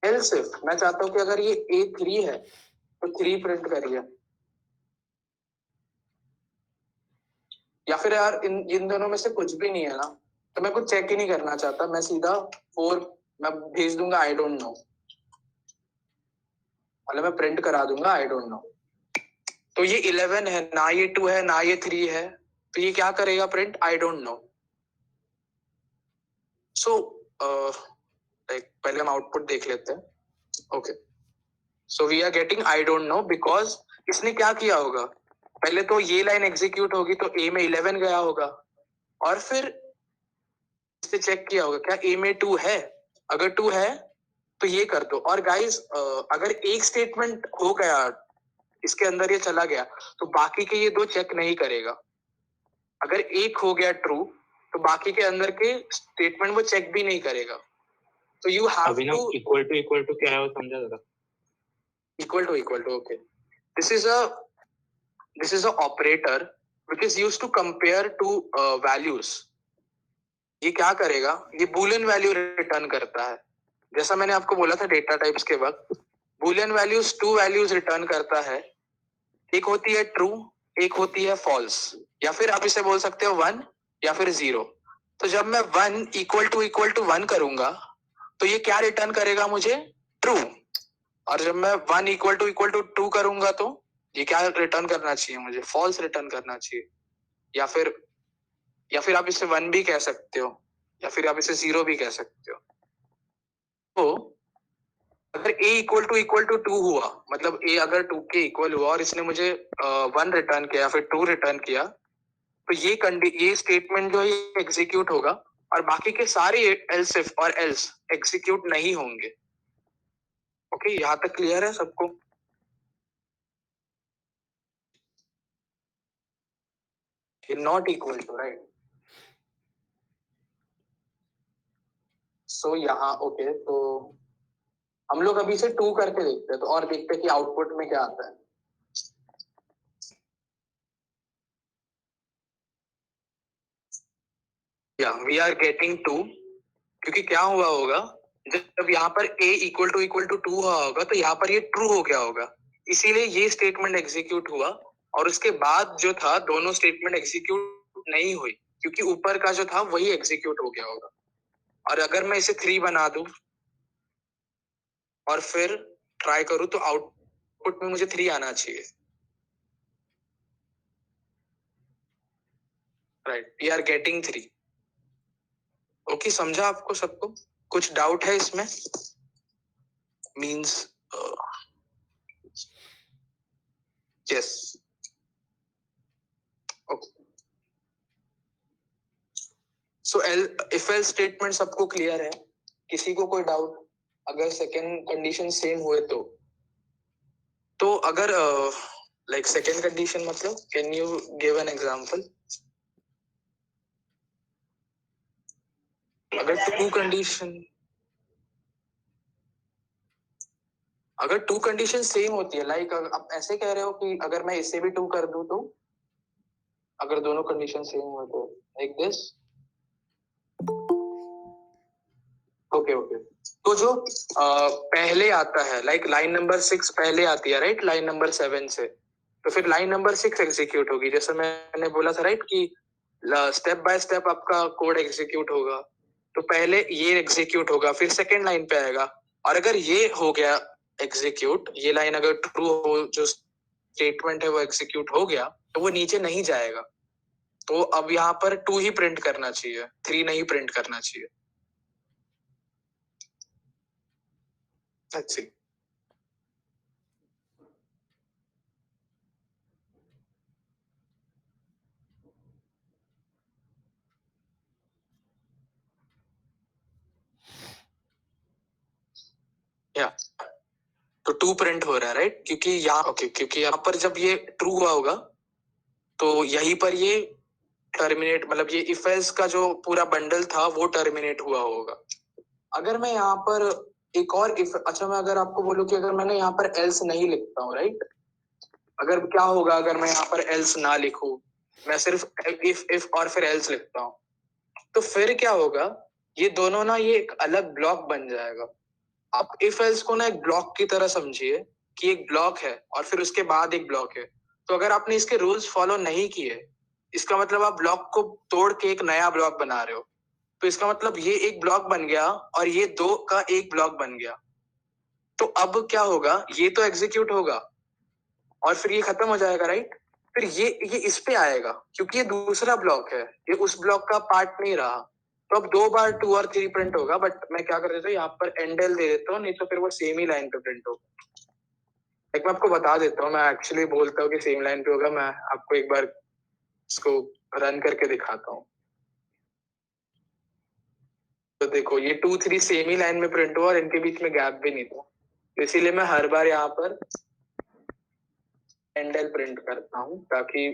Speaker 1: एल्स इफ मैं चाहता हूँ कि अगर ये A3 है तो 3 प्रिंट करिए, या फिर यार इन दोनों में से कुछ भी नहीं है ना, तो मैं कुछ चेक ही नहीं करना चाहता, मैं सीधा 4 मैं भेज दूंगा आई डोंट नो, मतलब मैं प्रिंट करा दूंगा आई डोंट नो। तो ये 11 है ना, ये 2 है ना, ये 3 है, तो ये क्या करेगा print I don't know. So पहले हम आउटपुट देख लेते हैं। Okay, so we are getting I don't know because इसने क्या किया होगा, पहले तो ये लाइन एग्जीक्यूट होगी तो ए में 11 गया होगा, और फिर इसने चेक किया होगा क्या ए में 2 है, अगर 2 है तो ये कर दो। और गाइस अगर एक स्टेटमेंट हो गया इसके अंदर ये चला गया तो बाकी के ये दो चेक नहीं करेगा। अगर एक हो गया ट्रू तो बाकी के अंदर के स्टेटमेंट वो चेक भी नहीं करेगा। तो you have to
Speaker 2: equal to क्या है वो समझा जरा।
Speaker 1: Equal to okay, this is a operator which is used to compare two values. ये क्या करेगा, ये बूलियन वैल्यू रिटर्न करता है, जैसा मैंने आपको बोला था डेटा टाइप्स के वक्त, बूलियन वैल्यूज 2 वैल्यूज रिटर्न करता है, एक होती है ट्रू, एक होती है फॉल्स, या फिर आप इसे बोल सकते हो 1 या फिर 0। तो जब मैं 1 इक्वल टू 1 करूंगा तो ये क्या रिटर्न करेगा मुझे, ट्रू। और जब मैं 1 इक्वल टू 2 करूंगा तो ये क्या रिटर्न करना चाहिए मुझे, फॉल्स रिटर्न करना चाहिए। या फिर आप इसे 1 भी कह सकते हो, या फिर आप इसे 0 भी कह सकते हो। तो अगर a इक्वल टू 2 हुआ, मतलब a अगर 2 के इक्वल हुआ और इसने मुझे 1 रिटर्न किया फिर 2 रिटर्न किया, तो ये स्टेटमेंट जो है एग्जीक्यूट होगा और बाकी के सारे एल्स इफ और एल्स एग्जीक्यूट नहीं होंगे। ओके, यहाँ तक क्लियर है सबको? Not equal to, right? So यहाँ ओके, तो हम लोग अभी से 2 करके देखते हैं तो और देखते हैं कि आउटपुट में क्या आता है। या वी आर गेटिंग 2, क्योंकि क्या हुआ होगा, जब यहाँ पर a इक्वल टू 2 हुआ होगा तो यहाँ पर ये ट्रू हो गया होगा, इसीलिए ये स्टेटमेंट एग्जीक्यूट हुआ। और उसके बाद जो था दोनों स्टेटमेंट एग्जीक्यूट नहीं हुई, क्योंकि ऊपर का जो था वही एग्जीक्यूट हो गया होगा। और अगर मैं इसे 3 बना दूं और फिर ट्राई करूं तो आउटपुट में मुझे 3 आना चाहिए, right? We are getting 3। Okay, समझा आपको सबको? कुछ डाउट है इसमें? Means yes, okay. So if else statement सबको क्लियर है? किसी को कोई डाउट? अगर सेकेंड कंडीशन सेम हुए तो अगर लाइक सेकेंड कंडीशन मतलब can you give an example? अगर टू कंडीशन सेम होती है, लाइक आप ऐसे कह रहे हो कि अगर मैं इसे भी 2 कर दूं तो अगर दोनों कंडीशन सेम हुए तो लाइक दिस। ओके ओके, तो जो पहले आता है, लाइक लाइन नंबर 6 पहले आती है, राइट? लाइन नंबर 7 से, तो फिर लाइन नंबर 6 एग्जीक्यूट होगी, जैसे मैंने बोला था, राइट? कि स्टेप बाय स्टेप आपका कोड एग्जीक्यूट होगा। तो पहले ये एग्जीक्यूट होगा, फिर सेकेंड लाइन पे आएगा, और अगर ये हो गया एग्जीक्यूट, ये लाइन अगर ट्रू हो, जो स्टेटमेंट है वो एग्जीक्यूट हो गया, तो वो नीचे नहीं जाएगा। तो अब यहाँ पर 2 ही प्रिंट करना चाहिए, 3 नहीं प्रिंट करना चाहिए। That's it. या तो 2 प्रिंट हो रहा है, राइट? क्योंकि यहाँ पर जब ये ट्रू हुआ होगा तो यहीं पर ये टर्मिनेट, मतलब ये इफ एल्स का जो पूरा बंडल था वो टर्मिनेट हुआ होगा। अगर मैं यहाँ पर एक और इफ, अच्छा मैं अगर आपको बोलूं कि अगर मैंने यहाँ पर एल्स नहीं लिखता हूँ, राइट? अगर क्या होगा अगर मैं यहाँ पर एल्स ना लिखूं, मैं सिर्फ इफ और फिर एल्स लिखता हूँ, तो फिर क्या होगा, ये दोनों ना ये एक अलग ब्लॉक बन जाएगा। आप इफ एल्स को ना एक ब्लॉक की तरह समझिए कि एक ब्लॉक है और फिर उसके बाद एक ब्लॉक है। तो अगर आपने इसके रूल्स फॉलो नहीं किए इसका मतलब आप ब्लॉक को तोड़ के एक नया ब्लॉक बना रहे हो, तो इसका मतलब ये एक ब्लॉक बन गया और ये 2 का एक ब्लॉक बन गया। तो अब क्या होगा, ये तो एग्जीक्यूट होगा और फिर ये खत्म हो जाएगा, राइट? फिर ये इस पे आएगा क्योंकि ये दूसरा ब्लॉक है, ये उस ब्लॉक का पार्ट नहीं रहा। तो अब 2 बार 2 और 3 प्रिंट होगा, बट मैं क्या कर देता हूँ, यहाँ पर एंडल दे देता हूँ, नहीं तो फिर वो सेम ही लाइन पे प्रिंट होगा। एक मैं आपको बता देता हूँ, मैं एक्चुअली बोलता हूँ कि सेम लाइन पे होगा, मैं आपको एक बार इसको रन करके दिखाता हूँ। तो देखो ये 2 3 सेम ही लाइन में प्रिंट हुआ और इनके बीच में गैप भी नहीं था, तो इसीलिए मैं हर बार यहाँ पर एंडल प्रिंट करता हूँ ताकि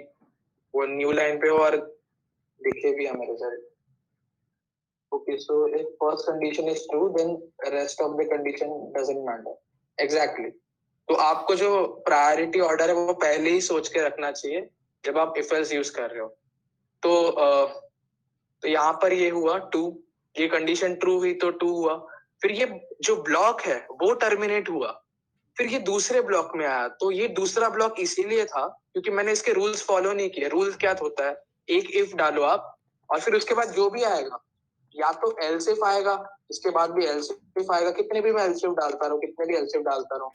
Speaker 1: वो न्यू लाइन पे हो और दिखे भी हमें result. Okay, so if first condition is true then rest of the condition doesn't matter. Exactly. तो आपको जो प्रायोरिटी ऑर्डर है वो पहले ही सोच के रखना चाहिए जब आप इफ एल्स यूज कर रहे हो। तो यहाँ पर ये हुआ 2, ये कंडीशन ट्रू हुई तो 2 हुआ, फिर ये जो ब्लॉक है वो टर्मिनेट हुआ, फिर ये दूसरे ब्लॉक में आया। तो ये दूसरा ब्लॉक इसीलिए था क्योंकि मैंने इसके रूल्स फॉलो नहीं किए। रूल्स क्या होता है, एक इफ डालो आप और फिर उसके बाद जो भी आएगा या तो एल्स इफ आएगा, इसके बाद भी एल्स इफ आएगा, कितने भी मैं एल्स इफ डालता रहूं, कितने भी एल्स इफ डालता रहूं।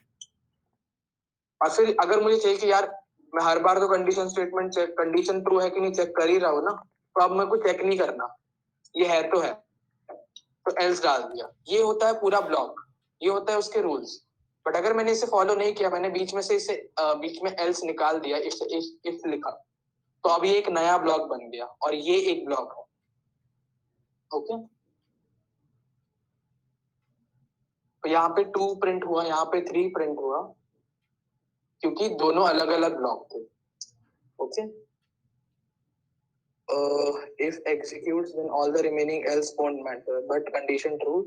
Speaker 1: और फिर अगर मुझे चाहिए कि यार मैं हर बार तो condition statement check, condition true है कि नहीं चेक कर ही रहा हूं ना, तो अब मेरे को चेक नहीं करना, ये है तो है, तो एल्स डाल दिया। ये होता है पूरा ब्लॉक, ये होता है उसके रूल्स। बट अगर मैंने इसे फॉलो नहीं किया, मैंने बीच में से इसे बीच में एल्स निकाल दिया, इफ लिखा, तो अब ये एक नया ब्लॉक बन गया और ये एक ब्लॉक है। ओके, तो यहाँ पे 2 प्रिंट हुआ, यहाँ पे 3 प्रिंट हुआ क्योंकि दोनों अलग अलग ब्लॉक थे। Okay, if executes then all the remaining else won't matter, but condition true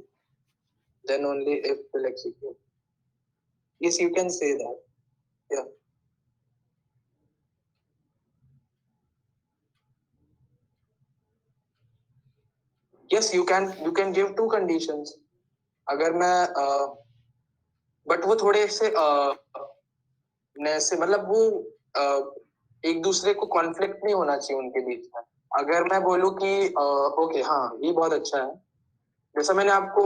Speaker 1: then only if will execute. Yes, you can say that. Yeah. Yes, you can give 2 conditions. अगर मैं but वो थोड़े से से मतलब वो एक दूसरे को कॉन्फ्लिक्ट नहीं होना चाहिए उनके बीच में। अगर मैं बोलूँ कि ओके हाँ ये बहुत अच्छा है, जैसा मैंने आपको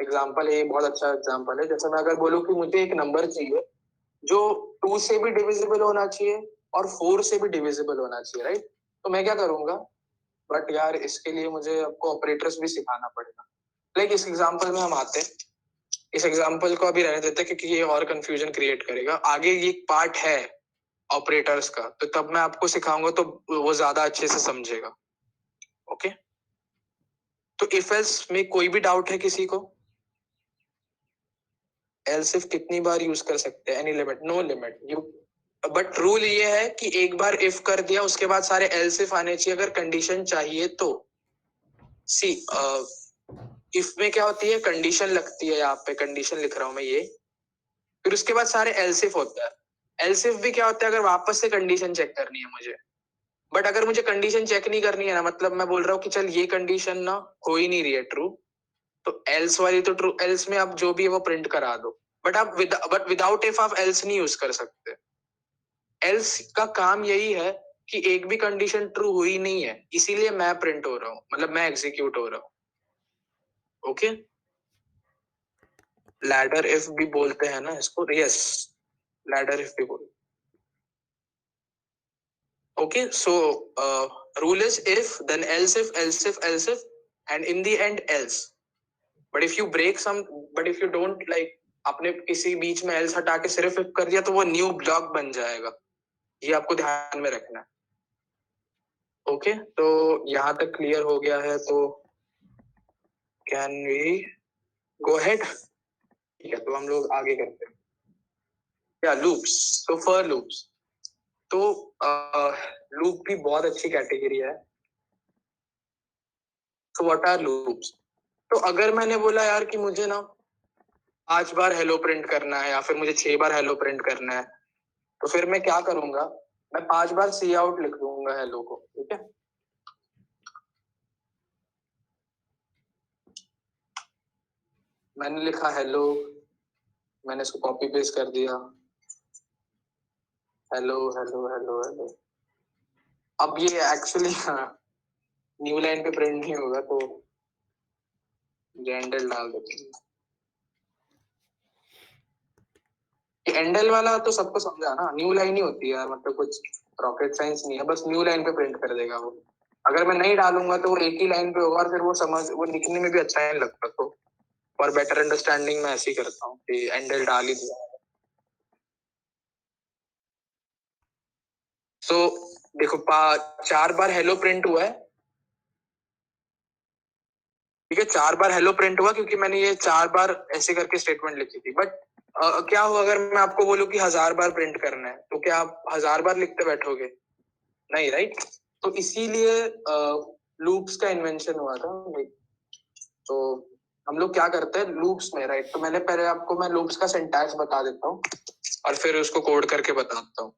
Speaker 1: एग्जांपल है, ये बहुत अच्छा एग्जांपल है। जैसे मैं अगर बोलूँ कि मुझे एक नंबर चाहिए जो 2 से भी डिविजिबल होना चाहिए और 4 से भी डिविजिबल होना चाहिए, राइट? तो मैं क्या करूंगा, बट यार इसके लिए मुझे आपको ऑपरेटर्स भी सिखाना पड़ेगा। लाइक इस एग्जांपल में हम आते हैं, इस एग्जांपल को अभी रहने देते हैं क्योंकि ये और कंफ्यूजन क्रिएट करेगा। आगे ये पार्ट है ऑपरेटर्स का, तो तब मैं आपको सिखाऊंगा तो वो ज्यादा अच्छे से समझेगा। ओके, तो इफ एल्स में कोई भी डाउट है किसी को? एल्स इफ कितनी बार यूज कर सकते हैं? Any limit? No limit. You but rule ये है कि एक बार इफ कर दिया उसके बाद सारे एल्स इफ आने चाहिए अगर कंडीशन चाहिए तो। सी इफ में क्या होती है, कंडीशन लगती है, यहाँ पे कंडीशन लिख रहा हूं मैं ये, फिर उसके बाद सारे एल्स इफ होता है। एल्स इफ भी क्या होता है, अगर वापस से कंडीशन चेक करनी है मुझे। बट अगर मुझे कंडीशन चेक नहीं करनी है ना, मतलब मैं बोल रहा हूँ कि चल ये कंडीशन ना हो ही नहीं रही है ट्रू, तो एल्स वाली तो ट्रू, एल्स में आप जो भी है वो प्रिंट करा दो। बट आप विदाउट इफ आप एल्स नहीं यूज कर सकते। एल्स का काम यही है कि एक भी कंडीशन ट्रू हुई नहीं है, इसीलिए मैं प्रिंट हो रहा हूँ, मतलब मैं एग्जीक्यूट हो रहा हूँ। ओके, लैडर इफ भी बोलते हैं ना इसको, यस लैडर इफ भी बोलते। Okay, so rule is if then else if else if else if and in the end else. But if you break some, but if you don't like, आपने किसी बीच में एल्स हटा के सिर्फ if कर दिया तो वो न्यू ब्लॉक बन जाएगा, ये आपको ध्यान में रखना है। ओके, तो यहाँ तक क्लियर हो गया है, तो कैन वी गो अहेड? ठीक है, तो हम लोग आगे करते हैं। या लूप्स, तो फॉर लूप्स, तो लूप भी बहुत अच्छी कैटेगरी है। तो व्हाट आर लूप्स? तो अगर मैंने बोला यार कि मुझे ना 5 बार हेलो प्रिंट करना है या फिर मुझे 6 बार हेलो प्रिंट करना है, तो फिर मैं क्या करूंगा, मैं 5 बार सी आउट लिख दूंगा हेलो को। ठीक है, मैंने लिखा हेलो, मैंने इसको कॉपी पेस्ट कर दिया, हेलो हेलो हेलो हेलो, अब ये एक्चुअली न्यू लाइन पे प्रिंट नहीं होगा, तो एंडल डाल देते हैं। एंडल वाला तो सबको समझा ना, न्यू लाइन ही होती है यार, मतलब कुछ रॉकेट साइंस नहीं है, बस न्यू लाइन पे प्रिंट कर देगा वो। अगर मैं नहीं डालूंगा तो वो एक ही लाइन पे होगा और फिर वो लिखने में भी अच्छा नहीं लगता, तो फॉर बेटर अंडरस्टैंडिंग मैं ऐसे ही करता हूँ कि एंडल डाल ही दिया। सो देखो 4 बार हेलो प्रिंट हुआ है, ठीक है, 4 बार हेलो प्रिंट हुआ क्योंकि मैंने ये 4 बार ऐसे करके स्टेटमेंट लिखी थी। बट क्या हुआ अगर मैं आपको बोलूं कि 1000 बार प्रिंट करना है, तो क्या आप 1000 बार लिखते बैठोगे? नहीं, राइट? तो इसीलिए लूप्स का इन्वेंशन हुआ था। तो हम लोग क्या करते हैं लूप्स में, राइट? तो मैंने पहले आपको मैं लूप्स का सिंटैक्स बता देता हूँ और फिर उसको कोड करके बताता हूँ।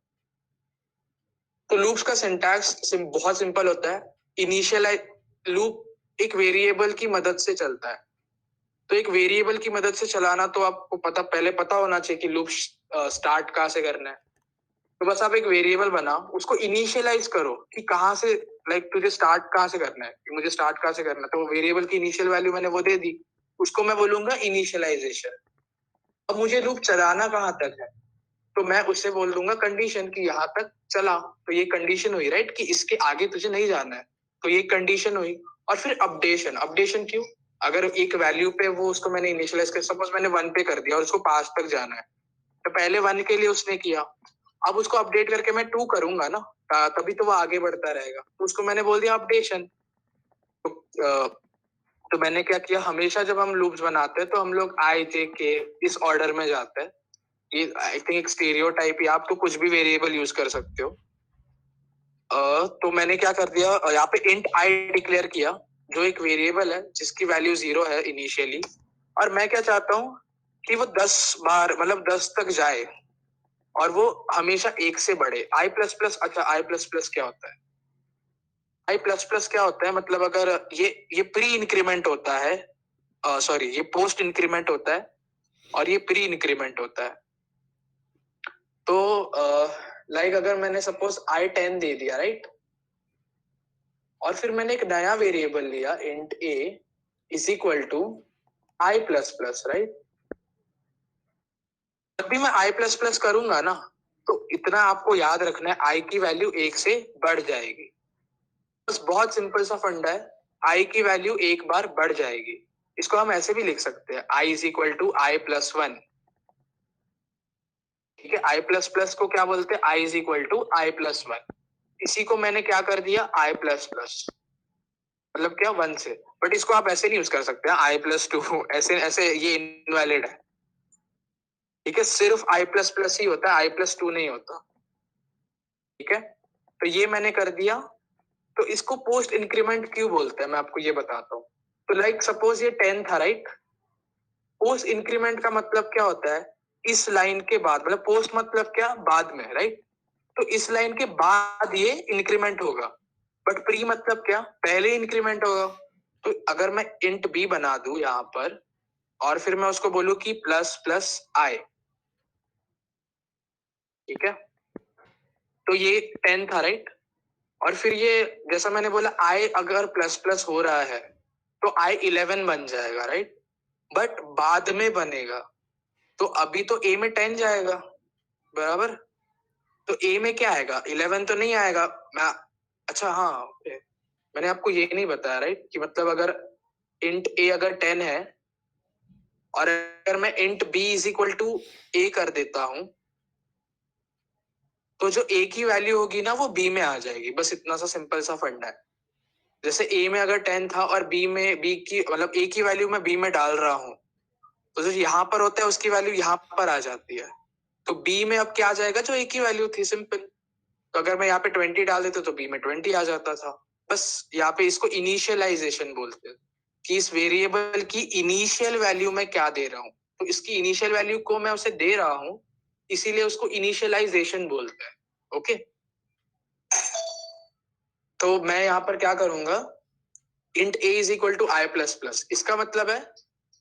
Speaker 1: तो लूप्स का सिंटैक्स बहुत सिंपल होता है। इनिशियलाइज लूप एक वेरिएबल की मदद से चलता है, तो एक वेरिएबल की मदद से चलाना तो आपको पहले पता होना चाहिए कि लूप स्टार्ट कहाँ से करना है। तो बस आप एक वेरिएबल बनाओ, उसको इनिशियलाइज करो कि कहाँ से, लाइक तुझे स्टार्ट कहाँ से करना है, कि मुझे स्टार्ट कहाँ से करना है। तो वेरिएबल की इनिशियल वैल्यू मैंने वो दे दी, उसको मैं बोलूंगा इनिशियलाइजेशन। अब मुझे लूप चलाना कहाँ तक है, तो मैं उससे बोल दूंगा कंडीशन कि यहाँ तक चला। तो ये कंडीशन हुई, राइट, कि इसके आगे तुझे नहीं जाना है, तो ये कंडीशन हुई। और फिर अपडेशन, अपडेशन क्यों? अगर एक वैल्यू पे वो उसको मैंने इनिशियलाइज कर, सपोज मैंने 1 पे कर दिया और उसको 5 तक जाना है, तो पहले 1 के लिए उसने किया, अब उसको अपडेट करके मैं 2 करूंगा ना, तभी तो वो आगे बढ़ता रहेगा, तो उसको मैंने बोल दिया अपडेशन। तो मैंने क्या किया, हमेशा जब हम लूप्स बनाते हैं तो हम लोग आई जे के इस ऑर्डर में जाते हैं। ये आई थिंक एक स्टीरियोटाइप, या आप तो कुछ भी वेरिएबल यूज कर सकते हो। तो मैंने क्या कर दिया, यहाँ पे इंट आई डिक्लेयर किया, जो एक वेरिएबल है जिसकी वैल्यू 0 है इनिशियली, और मैं क्या चाहता हूँ कि वो 10 बार, मतलब 10 तक जाए और वो हमेशा 1 से बढ़े। आई प्लस प्लस, अच्छा आई प्लस प्लस क्या होता है? आई प्लस प्लस क्या होता है, मतलब अगर ये प्री इंक्रीमेंट होता है, सॉरी ये पोस्ट इंक्रीमेंट होता है और ये प्री इंक्रीमेंट होता है। तो लाइक अगर मैंने सपोज आई 10 दे दिया, राइट, और फिर मैंने एक नया वेरिएबल लिया int a is equal to i plus plus, right. जब भी मैं आई प्लस प्लस करूंगा ना, तो इतना आपको याद रखना है, आई की वैल्यू 1 से बढ़ जाएगी। बस बहुत सिंपल सा फंडा है, आई की वैल्यू 1 बार बढ़ जाएगी। इसको हम ऐसे भी लिख सकते हैं, i is equal to i plus 1, ठीक है। आई प्लस प्लस को क्या बोलते हैं, i is equal to i plus 1। इसी को मैंने क्या कर दिया, आई प्लस प्लस, मतलब क्या 1 से। बट इसको आप ऐसे नहीं यूज कर सकते आई प्लस 2, ऐसे ऐसे ये इनवैलिड है, ठीक है। सिर्फ आई प्लस प्लस ही होता है, आई प्लस 2 नहीं होता, ठीक है। तो ये मैंने कर दिया। तो इसको पोस्ट इंक्रीमेंट क्यों बोलते हैं, मैं आपको ये बताता हूँ। तो लाइक सपोज ये 10 था, राइट। पोस्ट इंक्रीमेंट का मतलब क्या होता है, इस लाइन के बाद, मतलब पोस्ट मतलब क्या, बाद में, राइट। तो इस लाइन के बाद ये इंक्रीमेंट होगा, बट प्री मतलब क्या, पहले इंक्रीमेंट होगा। तो अगर मैं इंट बी बना दूं यहाँ पर और फिर मैं उसको बोलूं कि प्लस प्लस आई, ठीक है, तो ये 10 था, राइट। और फिर ये जैसा मैंने बोला, आई अगर प्लस प्लस हो रहा है तो आई 11 बन जाएगा, राइट, बट बाद में बनेगा। तो अभी तो ए में 10 जाएगा, बराबर। तो ए में क्या आएगा, 11 तो नहीं आएगा। मैं, अच्छा हाँ, okay. मैंने आपको ये नहीं बताया, राइट, कि मतलब अगर इंट ए अगर 10 है और अगर मैं int b is equal to a कर देता हूं, तो जो ए की वैल्यू होगी ना वो बी में आ जाएगी। बस इतना सा सिंपल सा फंडा है। जैसे ए में अगर 10 था और बी की मतलब ए की वैल्यू मैं बी में डाल रहा हूँ, तो जो यहाँ पर होता है उसकी वैल्यू यहाँ पर आ जाती है। तो बी में अब क्या आ जाएगा, जो ए की वैल्यू थी, सिंपल। तो अगर मैं यहाँ पे 20 डाल देता तो बी में 20 आ जाता था। बस यहाँ पे इसको इनिशियलाइजेशन बोलते हैं, कि इस वेरिएबल की इनिशियल वैल्यू मैं क्या दे रहा हूँ। तो इसकी इनिशियल वैल्यू को मैं उसे दे रहा हूँ, इसीलिए उसको इनिशियलाइजेशन बोलते हैं। ओके, तो मैं यहाँ पर क्या करूंगा, int a is equal to i plus plus. इसका मतलब है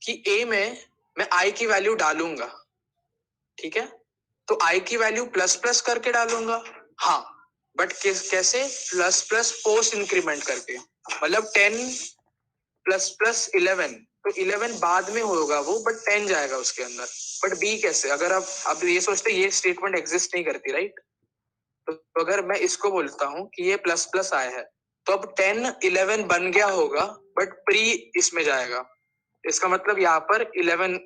Speaker 1: कि ए में मैं आई की वैल्यू डालूंगा, ठीक है। तो आई की वैल्यू प्लस प्लस करके डालूंगा, हाँ। बट कैसे? प्लस प्लस पोस्ट इंक्रीमेंट करके, मतलब 10 प्लस प्लस 11, तो 11 बाद में होगा वो, बट 10 जाएगा उसके अंदर। बट बी कैसे? अगर आप अब ये सोचते ये स्टेटमेंट एग्जिस्ट नहीं करती, राइट? तो अगर मैं इसको बोलता हूँ कि ये प्लस प्लस आया है, तो अब 10 11 बन गया होगा, बट प्री इसमें जाएगा। इसका मतलब यहाँ पर 11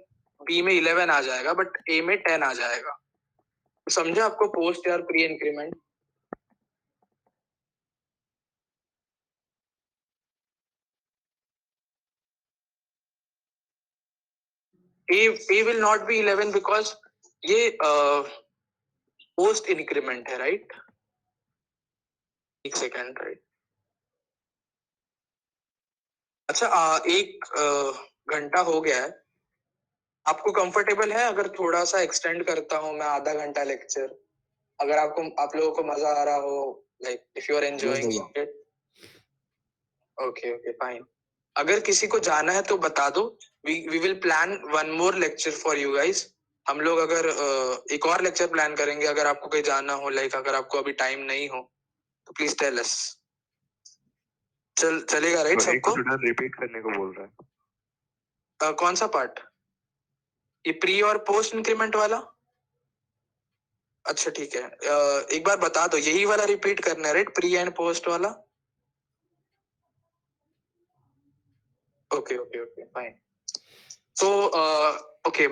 Speaker 1: बी में 11 आ जाएगा, बट ए में 10 आ जाएगा। तो समझे आपको पोस्ट या pre increment? A will not be 11 because ये पोस्ट इंक्रीमेंट है, राइट? एक सेकेंड, राइट? अच्छा, एक घंटा हो गया है। आपको कंफर्टेबल है अगर थोड़ा सा एक्सटेंड करता हूँ मैं, आधा घंटा लेक्चर? अगर आप लोगों को मजा आ रहा हो, like if you are enjoying it. Okay okay fine. अगर किसी को जाना है तो बता दो, we will plan one more lecture for you guys. हम लोग अगर एक और लेक्चर प्लान करेंगे, अगर आपको कहीं जाना हो, लाइक अगर आपको अभी टाइम नहीं हो तो प्लीज टेल अस। चलेगा, राइट? सबको
Speaker 2: रिपीट करने को बोल रहा है।
Speaker 1: कौन सा पार्ट? ये प्री और पोस्ट इंक्रीमेंट वाला? अच्छा ठीक है, एक बार बता दो, यही वाला रिपीट करना है, राइट? प्री एंड पोस्ट वाला। Okay okay okay fine. तो ओके,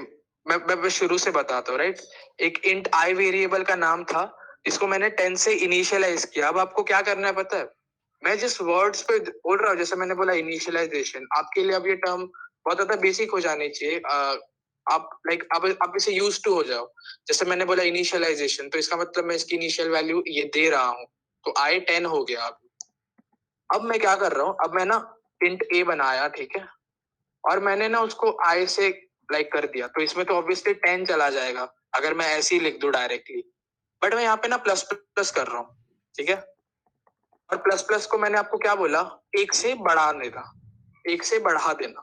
Speaker 1: मैं शुरू से बताता हूँ, राइट? एक इंट आई वेरिएबल का नाम था, इसको मैंने 10 से इनिशियलाइज किया। अब आपको क्या करना है पता है? मैं जिस वर्ड्स पे बोल रहा हूँ, जैसे मैंने बोला इनिशियलाइजेशन, आपके लिए अब ये टर्म बहुत ज्यादा बेसिक हो जानी चाहिए। आप लाइक अब इसे यूज टू हो जाओ। जैसे मैंने बोला इनिशियलाइजेशन, तो इसका मतलब मैं इसकी इनिशियल वैल्यू ये दे रहा हूँ, तो आई 10 हो गया। अब मैं क्या कर रहा हूँ, अब मैं ना इंट ए बनाया, ठीक है, और मैंने ना उसको आई से लाइक कर दिया, तो इसमें तो ऑब्वियसली 10 चला जाएगा अगर मैं ऐसे ही लिख दूं डायरेक्टली। बट मैं यहाँ पे ना प्लस प्लस कर रहा हूँ, ठीक है? और प्लस प्लस को मैंने आपको क्या बोला? एक से बढ़ाने का, एक से बढ़ा देना।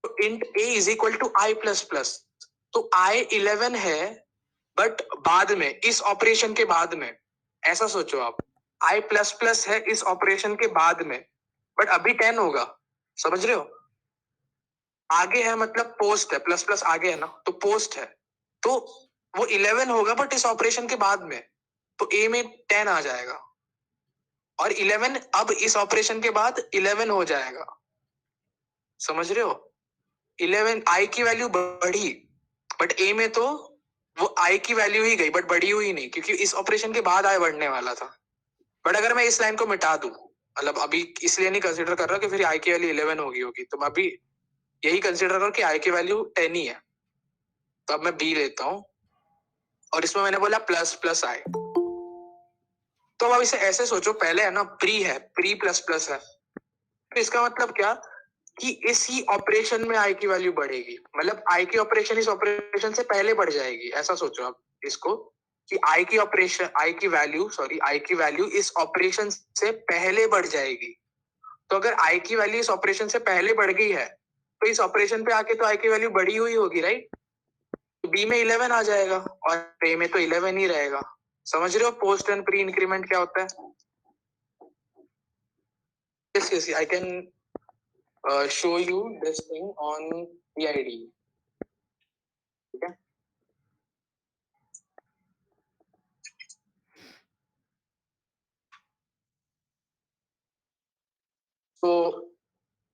Speaker 1: तो int a is equal to i plus plus, तो आई 11 है, बट बाद में, इस ऑपरेशन के बाद में। ऐसा सोचो आप, आई प्लस प्लस है इस ऑपरेशन के बाद में, बट अभी 10 होगा। समझ रहे हो? आगे है मतलब पोस्ट है, प्लस प्लस आगे है ना, तो पोस्ट है, तो वो 11 होगा, बट इस ऑपरेशन के बाद में, तो ए में 10 आ जाएगा। और 11 अब इस ऑपरेशन के बाद 11 हो जाएगा। समझ रहे हो? 11 आई की वैल्यू बढ़ी, बट ए में तो वो आई की वैल्यू ही गई, बट बढ़ी हुई नहीं, क्योंकि इस ऑपरेशन के बाद आई बढ़ने वाला था। बट अगर मैं इस लाइन को मिटा दूं, मतलब अभी इसलिए नहीं कंसीडर कर रहा कि फिर आई की वैल्यू 11 होगी, तो मैं अभी यही कंसीडर कर रहा हूं कि आई की वैल्यू 10 ही है। तो अब मैं बी लेता हूं, और इसमें मैंने बोला प्लस प्लस आई। तो अब इसे ऐसे सोचो, पहले है ना प्री है, प्री प्लस प्लस है, तो इसका मतलब क्या कि इसी ऑपरेशन में आई की वैल्यू बढ़ेगी, मतलब आई की ऑपरेशन इस ऑपरेशन से पहले बढ़ जाएगी। ऐसा सोचो आप इसको, कि आई की ऑपरेशन, आई की वैल्यू इस ऑपरेशन से पहले बढ़ जाएगी। तो अगर आई की वैल्यू इस ऑपरेशन से पहले बढ़ गई है, तो इस ऑपरेशन पे आके तो आई की वैल्यू बढ़ी हुई होगी, राइट? बी में 11 आ जाएगा, और ए में तो 11 ही रहेगा। समझ रहे हो पोस्ट एंड प्री इंक्रीमेंट क्या होता है? yes yes I can show you this thing on PID, ठीक है? तो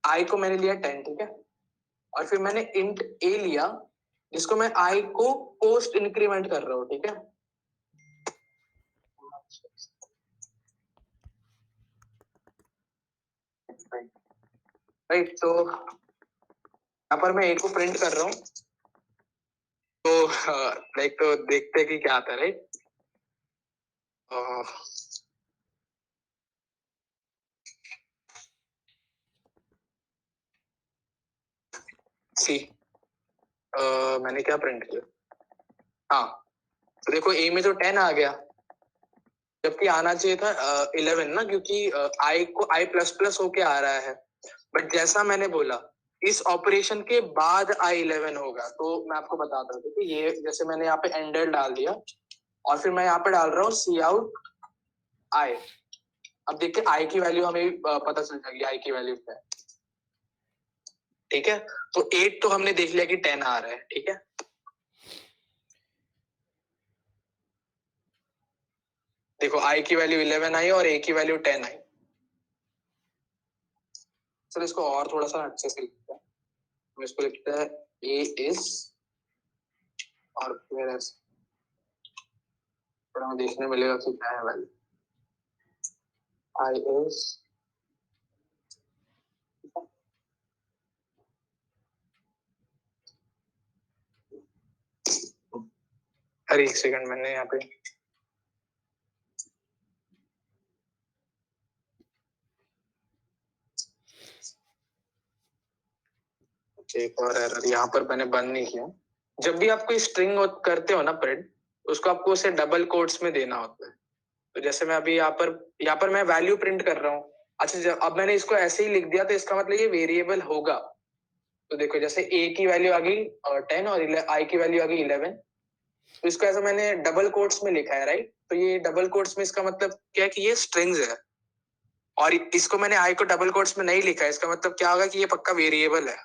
Speaker 1: आई को मैंने लिया 10, ठीक है, और फिर मैंने इंट ए लिया, जिसको मैं आई को पोस्ट इंक्रीमेंट कर रहा हूँ, ठीक है? राइट, तो यहाँ पर मैं ए को प्रिंट कर रहा हूँ, तो लाइक तो देखते हैं कि क्या आता है, राइट? सी मैंने क्या प्रिंट किया? हाँ, तो देखो ए में तो 10 आ गया, जबकि आना चाहिए था 11 ना, क्योंकि आई को आई प्लस प्लस होके आ रहा है। बट जैसा मैंने बोला, इस ऑपरेशन के बाद आई 11 होगा। तो मैं आपको बताता हूँ, ठीक है? ये जैसे मैंने यहाँ पे एंडर डाल दिया, और फिर मैं यहाँ पे डाल रहा हूँ सी आउट आई। अब देखिए आई की वैल्यू हमें पता चल जाएगी आई की वैल्यू क्या है। ठीक है, तो 8 तो हमने देख लिया कि 10 आ रहा है। ठीक है, देखो आई की वैल्यू 11 आई और ए की वैल्यू 10 आई। चलो इसको और थोड़ा सा अच्छे से लिखते हैं। हम इसको लिखते हैं ए इज और फिर थोड़ा हमें देखने मिलेगा कि क्या है वैल्यू। आई इज अरे एक सेकंड, मैंने यहाँ पे एक और एरर यहाँ पर मैंने बंद नहीं किया। जब भी आप कोई स्ट्रिंग करते हो ना प्रिंट, उसको आपको उसे डबल कोट्स में देना होता है। तो जैसे मैं अभी यहाँ पर मैं वैल्यू प्रिंट कर रहा हूँ। अच्छा, जब अब मैंने इसको ऐसे ही लिख दिया तो इसका मतलब ये वेरिएबल होगा। तो देखो जैसे ए की वैल्यू आ गई 10 और आई की वैल्यू आ गई 11। तो इसको ऐसा मैंने डबल कोट्स में लिखा है, राइट। तो ये डबल कोट्स में इसका मतलब क्या है कि ये स्ट्रिंग्स है, और इसको मैंने आई को डबल कोट्स में नहीं लिखा है। इसका मतलब क्या होगा कि ये पक्का वेरिएबल है।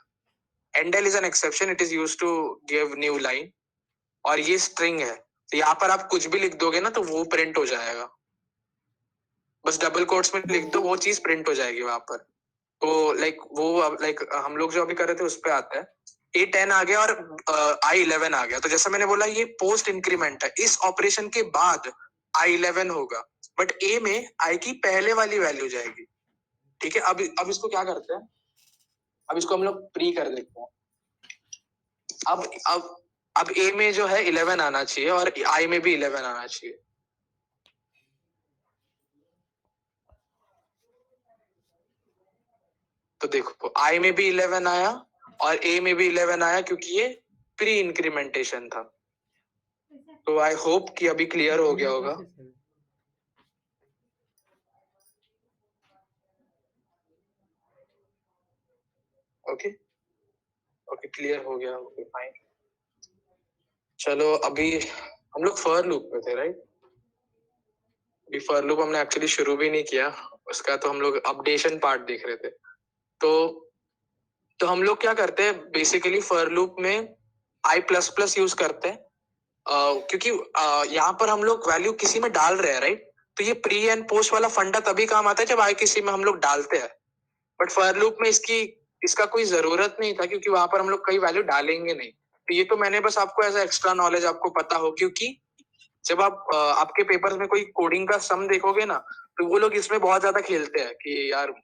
Speaker 1: Endl is an exception, it is used to give new line, और ये स्ट्रिंग है। तो यहाँ पर आप कुछ भी लिख दोगे ना तो वो प्रिंट हो जाएगा। बस डबल कोट्स में लिख दो, वो चीज प्रिंट हो जाएगी वहां पर। तो लाइक हम लोग जो अभी कर रहे थे उस पे आता है। ए 10 आ गया और आई 11 आ गया। तो जैसा मैंने बोला ये पोस्ट इंक्रीमेंट है, इस ऑपरेशन के बाद आई 11 होगा, बट ए में आई की पहले वाली वैल्यू जाएगी। ठीक है, अब इसको क्या करते हैं, अब इसको हम लोग प्री कर देते हैं। अब ए में जो है 11 आना चाहिए और आई में भी 11 आना चाहिए। तो देखो आई में भी 11 आया और ए में भी 11 आया, क्योंकि ये प्री इंक्रीमेंटेशन था। तो आई होप कि अभी क्लियर हो गया होगा। ओके ओके, क्लियर हो गया। Okay fine. चलो अभी हम लोग फॉर लूप पे थे, राइट। अभी फॉर लूप हमने एक्चुअली शुरू भी नहीं किया, उसका तो हम लोग अपडेशन पार्ट देख रहे थे। तो हम लोग क्या करते हैं बेसिकली फॉर लूप में आई प्लस प्लस यूज करते हैं, क्योंकि यहाँ पर हम लोग वैल्यू किसी में डाल रहे हैं, राइट। तो ये प्री एंड पोस्ट वाला फंडा तभी काम आता है जब आई किसी में हम लोग डालते हैं। बट फॉर लूप में इसका कोई जरूरत नहीं था, क्योंकि वहां पर हम लोग कई वैल्यू डालेंगे नहीं। तो ये तो मैंने बस आपको एज एक्स्ट्रा नॉलेज आपको पता हो, क्योंकि जब आप आपके पेपर्स में कोई कोडिंग का सम देखोगे ना, तो वो लोग इसमें बहुत ज्यादा खेलते हैं कि यार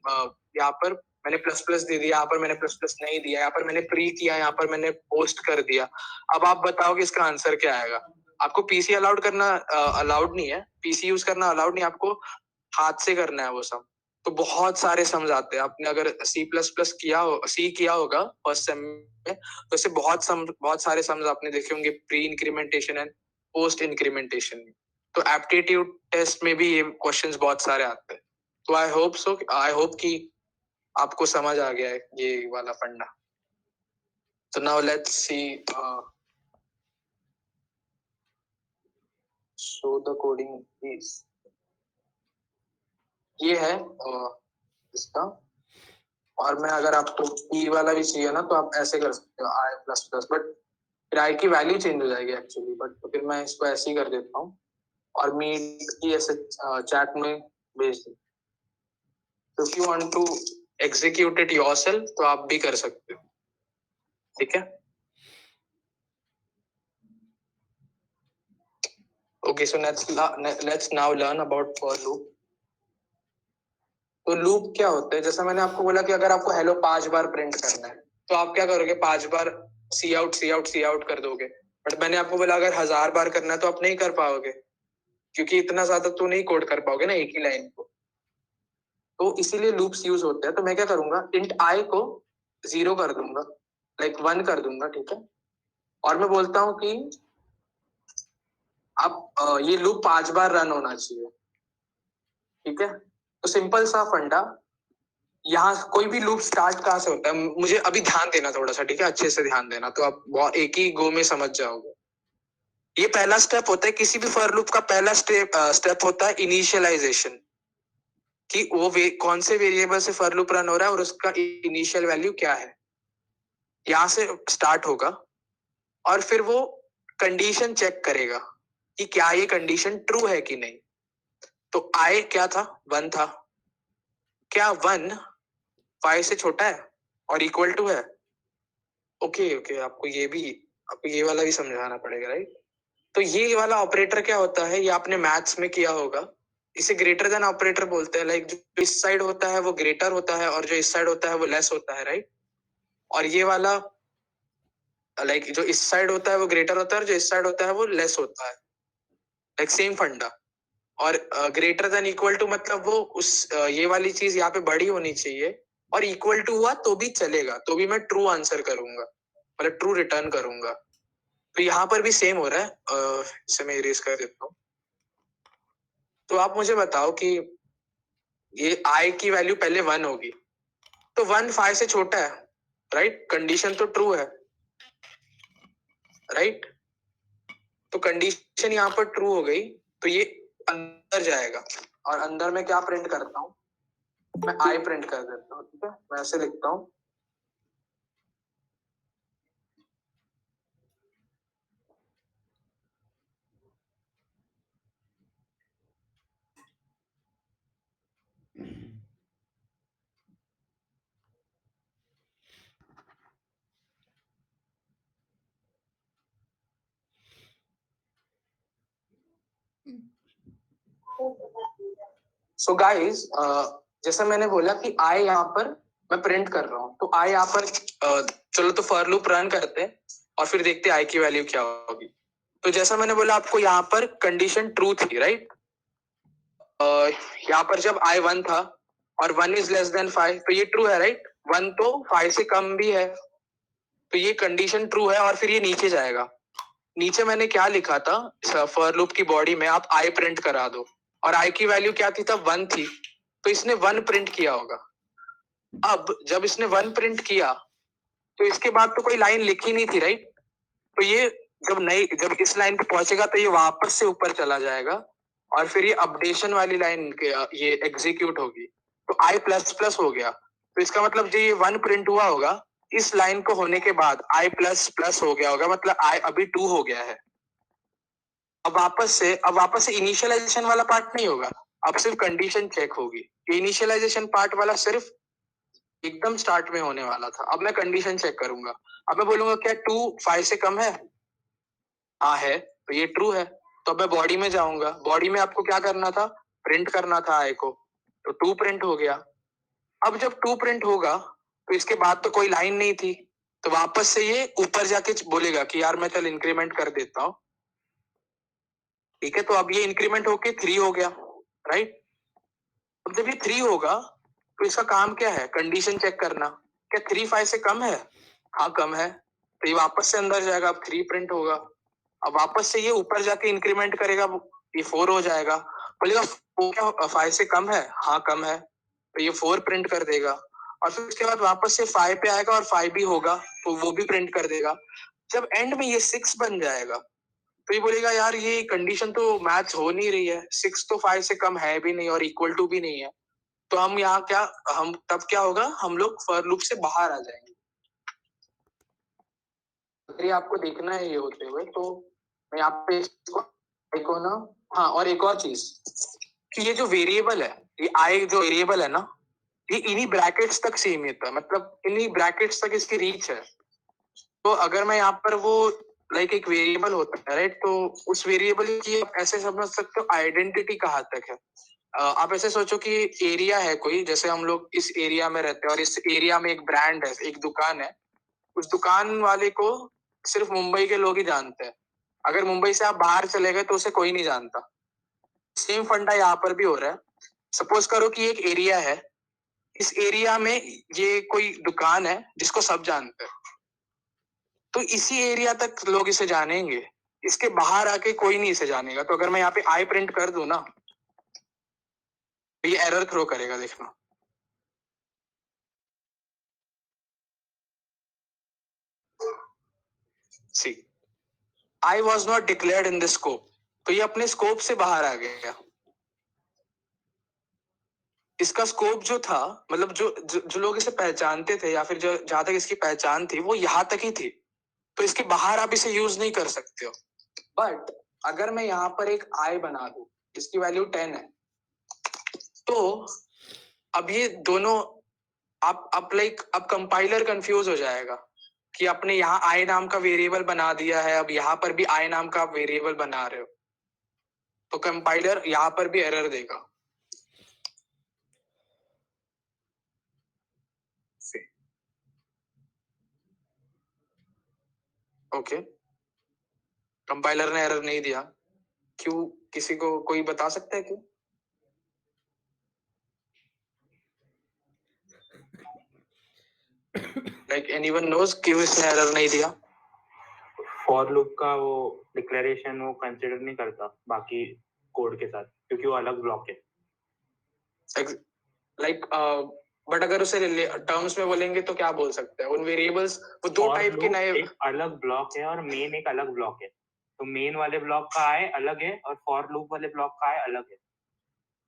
Speaker 1: यहाँ पर मैंने प्लस प्लस दे दिया, यहाँ पर मैंने प्लस प्लस नहीं दिया, यहाँ पर मैंने प्री किया, यहाँ पर मैंने पोस्ट कर दिया। अब आप बताओ कि इसका आंसर क्या आएगा। आपको पीसी अलाउड करना अलाउड नहीं है, पीसी यूज करना अलाउड नहीं, आपको हाथ से करना है वो सम। तो बहुत सारे समझ आते हैं। आपने अगर सी प्लस प्लस सी किया होगा फर्स्ट सेम में, तो इससे बहुत सारे सम्स आपने देखे होंगे, pre incrementation and post incrementation में। तो एप्टीट्यूड टेस्ट में भी ये क्वेश्चंस बहुत सारे आते हैं। तो आई होप कि आपको समझ आ गया है ये वाला फंडा। तो now let's see show the coding is, ये है इसका। और मैं अगर आपको ई वाला भी चाहिए ना तो आप ऐसे कर सकते हो आई प्लस प्लस, बट फिर आई की वैल्यू चेंज हो जाएगी एक्चुअली। बट तो फिर मैं इसको ऐसे ही कर देता हूँ और मीट की ऐसे चैट में भेज दूँ। तो if you want to execute it yourself तो आप भी कर सकते हो। ठीक है, okay. So let's now learn about for loop. तो लूप क्या होता है, जैसा मैंने आपको बोला कि अगर आपको हेलो 5 बार प्रिंट करना है तो आप क्या करोगे, 5 बार सी आउट सी आउट सी आउट कर दोगे। बट मैंने आपको बोला अगर 1000 बार करना है तो आप नहीं कर पाओगे, क्योंकि इतना ज्यादा तो नहीं कोड कर पाओगे ना एक ही लाइन को। तो इसीलिए लूप्स यूज होते हैं। तो मैं क्या करूंगा, इंट आई को 0 कर दूंगा, लाइक 1 कर दूंगा, ठीक है। और मैं बोलता हूँ कि अब ये लूप 5 बार रन होना चाहिए, ठीक है। तो सिंपल सा फंडा, यहाँ कोई भी लूप स्टार्ट कहाँ से होता है, मुझे अभी ध्यान देना थोड़ा सा, ठीक है, अच्छे से ध्यान देना, तो आप एक ही गो में समझ जाओगे। ये पहला स्टेप होता है, किसी भी फॉर लूप का पहला स्टेप होता है इनिशियलाइजेशन, कि वो कौन से वेरिएबल से फॉर लूप रन हो रहा है और उसका इनिशियल वैल्यू क्या है, यहां से स्टार्ट होगा। और फिर वो कंडीशन चेक करेगा कि क्या ये कंडीशन ट्रू है कि नहीं। तो आई क्या था, 1 था। क्या 1 5 से छोटा है और इक्वल टू है? ओके ओके, आपको ये वाला भी समझाना पड़ेगा, राइट। तो ये वाला ऑपरेटर क्या होता है, ये आपने मैथ्स में किया होगा, इसे ग्रेटर देन ऑपरेटर बोलते हैं। लाइक जो इस साइड होता है वो ग्रेटर होता है और जो इस साइड होता है वो लेस होता है, राइट। और ये वाला लाइक जो इस साइड होता है वो ग्रेटर होता है और जो इस साइड होता है वो लेस होता है, लाइक सेम फंडा। और ग्रेटर देन इक्वल टू मतलब वो ये वाली चीज यहाँ पे बड़ी होनी चाहिए, और इक्वल टू हुआ तो भी चलेगा, तो भी मैं ट्रू आंसर करूंगा, मतलब ट्रू रिटर्न करूंगा। तो यहाँ पर भी सेम हो रहा है। इसे मैं इरेज कर देता हूँ। तो आप मुझे बताओ कि ये आई की वैल्यू पहले 1 होगी, तो 1 5 से छोटा है, राइट। कंडीशन तो ट्रू है, राइट। तो कंडीशन यहाँ पर ट्रू हो गई, तो ये अंदर जाएगा। और अंदर में क्या प्रिंट करता हूँ, मैं आई प्रिंट कर देता हूँ, ठीक है। मैं ऐसे लिखता हूँ, सो गाइस, जैसा मैंने बोला कि आई यहाँ पर मैं प्रिंट कर रहा हूँ, तो आई यहाँ पर चलो तो फॉर लूप रन करते हैं और फिर देखते हैं आई की वैल्यू क्या होगी। तो जैसा मैंने बोला आपको, यहाँ पर कंडीशन ट्रू थी, राइट। यहाँ पर जब आई 1 था और 1 इज लेस देन 5, तो ये ट्रू है, राइट। 1 तो 5 से कम भी है, तो ये कंडीशन ट्रू है। और फिर ये नीचे जाएगा। नीचे मैंने क्या लिखा था, फॉर लूप की बॉडी में आप आई प्रिंट करा दो, और आई की वैल्यू क्या थी तब, 1 थी, तो इसने 1 प्रिंट किया होगा। अब जब इसने 1 प्रिंट किया, तो इसके बाद तो कोई लाइन लिखी नहीं थी, राइट। तो ये जब इस लाइन पे पहुंचेगा तो ये वापस से ऊपर चला जाएगा, और फिर ये अपडेशन वाली लाइन ये एग्जीक्यूट होगी, तो आई प्लस प्लस हो गया। तो इसका मतलब जो ये 1 प्रिंट हुआ होगा, इस लाइन को होने के बाद आई प्लस प्लस हो गया होगा, मतलब आई अभी 2 हो गया है। अब वापस से इनिशियलाइजेशन वाला पार्ट नहीं होगा, अब सिर्फ कंडीशन चेक होगी। इनिशियलाइजेशन पार्ट वाला सिर्फ एकदम स्टार्ट में होने वाला था। अब मैं कंडीशन चेक करूंगा। अब मैं बोलूंगा क्या 2 5 से कम है? हाँ है, तो ये ट्रू है। तो अब मैं बॉडी में जाऊंगा, बॉडी में आपको क्या करना था, प्रिंट करना था आई को, तो 2 प्रिंट हो गया। अब जब 2 प्रिंट होगा, तो इसके बाद तो कोई लाइन नहीं थी, तो वापस से ये ऊपर जाके बोलेगा कि यार मैं चल इंक्रीमेंट कर देता हूँ, ठीक है। तो अब ये इंक्रीमेंट होके 3 हो गया, राइट। अब जब ये 3 होगा, तो इसका काम क्या है, कंडीशन चेक करना। क्या 3 5 से कम है? हाँ कम है, तो ये वापस से अंदर जाएगा, अब 3 प्रिंट होगा। अब वापस से ये ऊपर जाके इंक्रीमेंट करेगा, ये 4 हो जाएगा। बोलेगा 4 क्या 5 से कम है? हाँ कम है, तो ये 4 प्रिंट कर देगा। और फिर उसके बाद वापस से 5 पे आएगा और 5 भी होगा, तो वो भी प्रिंट कर देगा। जब एंड में ये 6 बन जाएगा, तो ये बोलेगा यार ये कंडीशन तो मैच हो नहीं रही है, 6 तो 5 से कम है भी नहीं और इक्वल टू भी नहीं है। तो हम तब क्या होगा, हम लोग फॉर लूप से बाहर आ जाएंगे। अगर ये आपको देखना है ये होते हुए, तो मैं यहाँ पे इसको ना, हाँ और एक और चीज, कि ये जो वेरिएबल है, ये आई जो वेरिएबल है ना, ये इन्हीं ब्रैकेट्स तक सीमित है, मतलब इन्हीं ब्रैकेट्स तक इसकी रीच है। तो अगर मैं यहाँ पर वो लाइक एक वेरिएबल होता है, राइट, तो उस वेरिएबल की आप ऐसे समझ सकते हो आइडेंटिटी कहाँ तक है। आप ऐसे सोचो कि एरिया है कोई, जैसे हम लोग इस एरिया में रहते हैं और इस एरिया में एक ब्रांड है, एक दुकान है। उस दुकान वाले को सिर्फ मुंबई के लोग ही जानते हैं। अगर मुंबई से आप बाहर चले गए तो उसे कोई नहीं जानता। सेम फंडा यहाँ पर भी हो रहा है। सपोज करो कि एक एरिया है, इस एरिया में ये कोई दुकान है जिसको सब जानते हैं, तो इसी एरिया तक लोग इसे जानेंगे, इसके बाहर आके कोई नहीं इसे जानेगा। तो अगर मैं यहाँ पे आई प्रिंट कर दूं ना, तो ये एरर थ्रो करेगा, देखना। सी I was not declared in this scope. तो ये अपने स्कोप से बाहर आ गया. इसका स्कोप जो था, मतलब जो लोग इसे पहचानते थे या फिर जो जहां तक इसकी पहचान थी वो यहां तक ही थी, तो इसके बाहर आप इसे यूज नहीं कर सकते हो. बट अगर मैं यहाँ पर एक आई बना दूं जिसकी वैल्यू 10 है, तो अब ये दोनों अब कंपाइलर कंफ्यूज हो जाएगा कि आपने यहाँ आई नाम का वेरिएबल बना दिया है, अब यहाँ पर भी आई नाम का आप वेरिएबल बना रहे हो, तो कंपाइलर यहाँ पर भी एरर देगा. ओके, कंपाइलर ने एरर नहीं दिया. क्यों? किसी को कोई बता सकता है क्यों? लाइक एनीवन नोज क्यों इसने एरर नहीं दिया?
Speaker 5: फॉर लूप का वो डिक्लेरेशन वो कंसिडर नहीं करता बाकी कोड के साथ, क्योंकि वो अलग ब्लॉक है.
Speaker 1: लाइक बट अगर उसे टर्म्स में बोलेंगे तो क्या बोल सकते हैं? उन वेरिएबल्स, वो दो
Speaker 5: For
Speaker 1: टाइप के
Speaker 5: loop
Speaker 1: नए.
Speaker 5: एक अलग ब्लॉक है और मेन एक अलग ब्लॉक है, तो मेन वाले ब्लॉक का आई अलग है और फॉर लूप वाले ब्लॉक का आई अलग है.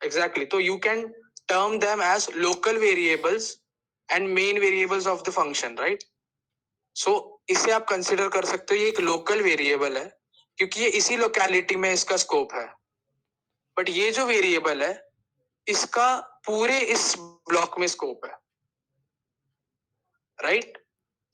Speaker 1: Exactly. So you can term them as local variables and main variables of the function, right? So इसे आप कंसिडर कर सकते हो ये एक लोकल वेरिएबल है क्योंकि ये इसी लोकेलिटी में इसका स्कोप है. बट ये जो वेरिएबल है इसका पूरे इस ब्लॉक में स्कोप है, राइट?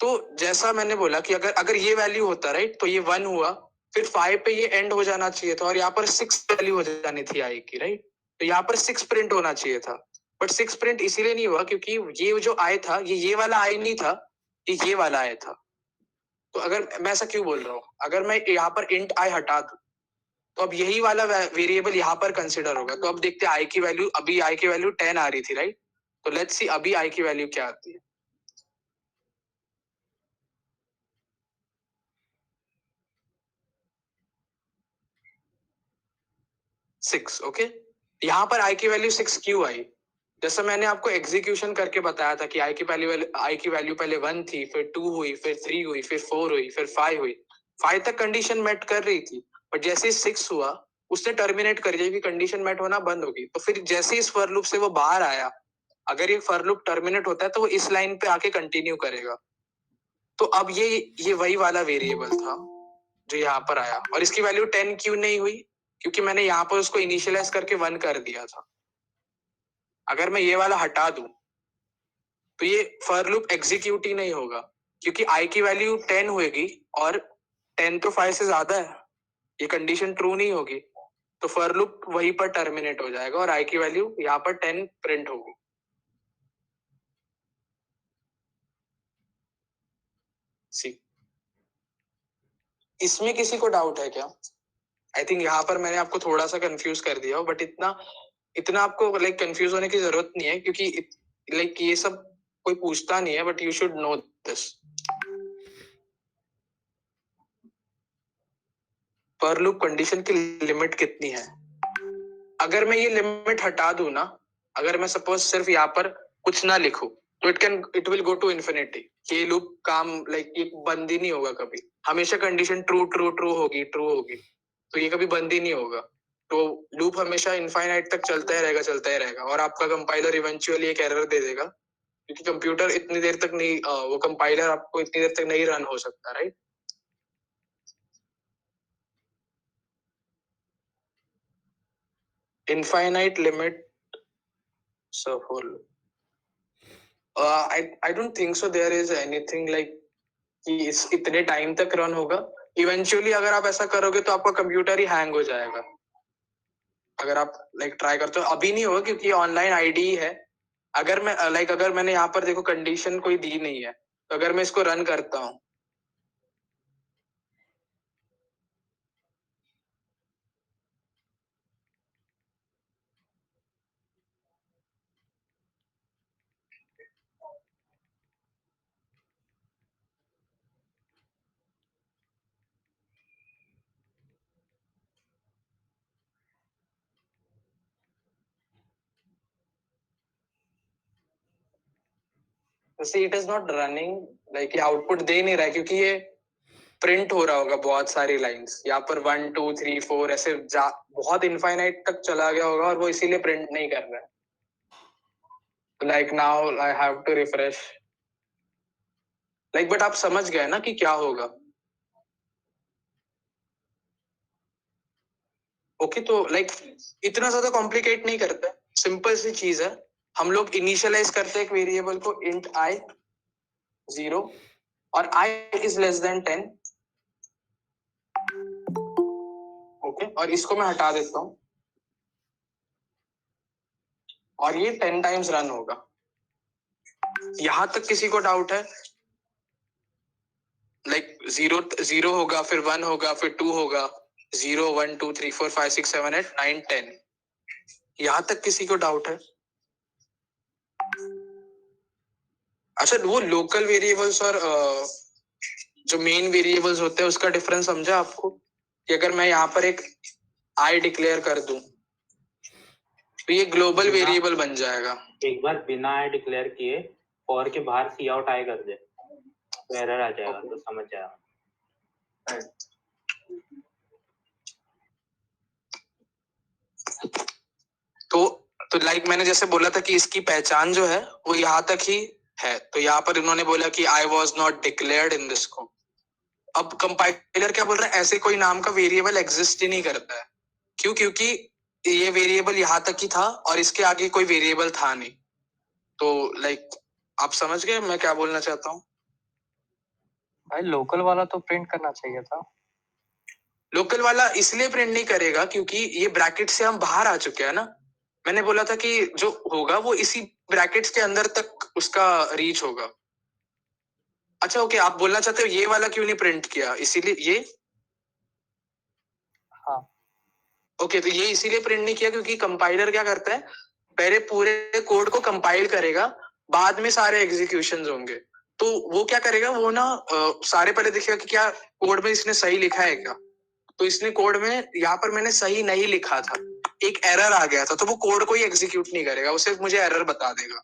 Speaker 1: तो जैसा मैंने बोला कि अगर अगर ये वैल्यू होता, राइट, तो ये 1 हुआ, फिर 5 पे ये एंड हो जाना चाहिए था और यहाँ पर 6 वैल्यू हो जानी थी आई की, राइट? तो यहाँ पर 6 प्रिंट होना चाहिए था, बट 6 प्रिंट इसीलिए नहीं हुआ क्योंकि ये जो आई था ये वाला आई नहीं था, ये वाला आई था. तो अगर मैं ऐसा क्यों बोल रहा हूँ, अगर मैं यहाँ पर इंट आई हटा दूं तो अब यही वाला वेरिएबल यहाँ पर कंसिडर होगा. तो अब देखते हैं आई की वैल्यू, अभी आई की वैल्यू 10 आ रही थी, राइट? तो लेट्स सी अभी आई की वैल्यू क्या आती है. 6. ओके, यहाँ पर आई की वैल्यू 6 क्यों आई? जैसा मैंने आपको एग्जीक्यूशन करके बताया था कि आई की वैल्यू पहले 1 थी, फिर 2 हुई, फिर 3 हुई, फिर 4 हुई, फिर 5 हुई. 5 तक कंडीशन मेट कर रही थी, बट जैसे ही 6 हुआ उसने टर्मिनेट कर दिया कि कंडीशन मेट होना बंद होगी. तो फिर जैसे इस फॉर लूप से वो बाहर आया, अगर ये फॉर लूप टर्मिनेट होता है तो वो इस लाइन पे आके कंटिन्यू करेगा. तो अब ये वही वाला वेरिएबल था जो यहाँ पर आया. और इसकी वैल्यू 10 क्यों नहीं हुई? क्योंकि मैंने यहाँ पर उसको इनिशियलाइज करके 1 कर दिया था. अगर मैं ये वाला हटा दूं तो ये फॉर लूप एग्जीक्यूट ही नहीं होगा क्योंकि आई की वैल्यू 10 होगी और 10 तो 5 से ज्यादा है, ये कंडीशन ट्रू नहीं होगी. तो फॉर लूप वहीं पर टर्मिनेट हो जाएगा और आई की वैल्यू यहाँ पर 10 प्रिंट होगी. सी, इसमें किसी को डाउट है क्या? आई थिंक यहाँ पर मैंने आपको थोड़ा सा कंफ्यूज कर दिया हो, बट इतना इतना आपको लाइक कंफ्यूज होने की जरूरत नहीं है क्योंकि लाइक ये सब कोई पूछता नहीं है, but you should know this. पर लूप कंडीशन की लिमिट कितनी है? अगर मैं ये लिमिट हटा दूं ना, अगर मैं सपोज सिर्फ यहाँ पर कुछ ना लिखूं तो it will go to infinity. ये लूप काम लाइक ये बंद ही नहीं होगा कभी, हमेशा कंडीशन ट्रू ट्रू ट्रू होगी, ट्रू होगी, तो ये कभी बंद ही नहीं होगा. तो लूप हमेशा इनफाइनाइट तक चलता ही रहेगा, चलता ही रहेगा, और आपका कंपाइलर इवेंचुअली एक एरर दे देगा क्योंकि कंप्यूटर इतनी देर तक नहीं, वो कंपाइलर आपको इतनी देर तक नहीं रन हो सकता, right? Infinite limit, so whole. I don't think so. There is anything like कि इस इतने टाइम तक रन होगा. इवेंचुअली अगर आप ऐसा करोगे तो आपका कंप्यूटर ही हैंग हो जाएगा. अगर आप लाइक ट्राई करते हो, अभी नहीं होगा क्योंकि ऑनलाइन आईडी है. अगर मैं अगर मैंने यहाँ पर देखो कंडीशन कोई दी नहीं है, तो अगर मैं इसको रन करता हूँ तो see it is not running, like ये आउटपुट दे नहीं रहा है क्योंकि ये प्रिंट हो रहा होगा बहुत सारी लाइंस, यहाँ पर 1 2 3 4 ऐसे बहुत इनफाइनाइट तक चला गया होगा और वो इसीलिए प्रिंट नहीं कर रहा है. Like now I have to refresh. Like but आप समझ गए ना कि क्या होगा. ओके तो लाइक इतना ज्यादा कॉम्प्लिकेट नहीं करते, सिंपल सी चीज है. हम लोग इनिशियलाइज करते हैं एक वेरिएबल को इंट i 0 और i is less than 10. Okay और इसको मैं हटा देता हूं और ये 10 टाइम्स रन होगा. यहां तक किसी को डाउट है? लाइक 0 होगा, फिर 1 होगा, फिर 2 होगा, 0 1 2 3 4 5 6 7 8 9 10. यहां तक किसी को डाउट है? अच्छा वो लोकल वेरिएबल्स और जो मेन वेरिएबल्स होते हैं उसका डिफरेंस समझा आपको? कि अगर मैं यहाँ पर एक आई डिक्लेयर कर दूं तो ये ग्लोबल वेरिएबल बन जाएगा.
Speaker 5: एक बार बिना आई डिक्लेयर किए फॉर के बाहर सी आउट आई कर दे तो एरर आ जाएगा. तो समझ जाएगा. तो
Speaker 1: लाइक मैंने जैसे बोला था कि इसकी पहचान जो है वो यहाँ तक ही है. तो यहाँ पर इन्होंने बोला कि I was not declared in this को. अब कंपाइलर क्या बोल रहा है? ऐसे कोई नाम का वेरिएबल एग्जिस्ट ही नहीं करता है. क्यों? क्योंकि ये वेरिएबल यहाँ तक ही था और इसके आगे कोई वेरिएबल था नहीं. तो लाइक आप समझ गए मैं क्या बोलना चाहता हूँ?
Speaker 6: भाई लोकल वाला तो प्रिंट करना चाहिए था.
Speaker 1: लोकल वाला इसलिए प्रिंट नहीं करेगा क्योंकि ये ब्रैकेट से हम बाहर आ चुके हैं ना. मैंने बोला था कि जो होगा वो इसी ब्रैकेट्स के अंदर तक उसका रीच होगा. अच्छा ओके आप बोलना चाहते हो ये वाला क्यों नहीं प्रिंट किया? इसीलिए ये
Speaker 6: हाँ.
Speaker 1: ओके तो ये इसीलिए प्रिंट नहीं किया क्योंकि कंपाइलर क्या करता है, पहले पूरे कोड को कंपाइल करेगा, बाद में सारे एग्जीक्यूशंस होंगे. तो वो क्या करेगा, वो ना सारे पहले देखेगा कि क्या कोड में इसने सही लिखा है क्या. तो इसने कोड में यहाँ पर मैंने सही नहीं लिखा था, एक एरर आ गया था, तो वो कोड को ही एग्जीक्यूट नहीं करेगा, वो सिर्फ मुझे एरर बता देगा.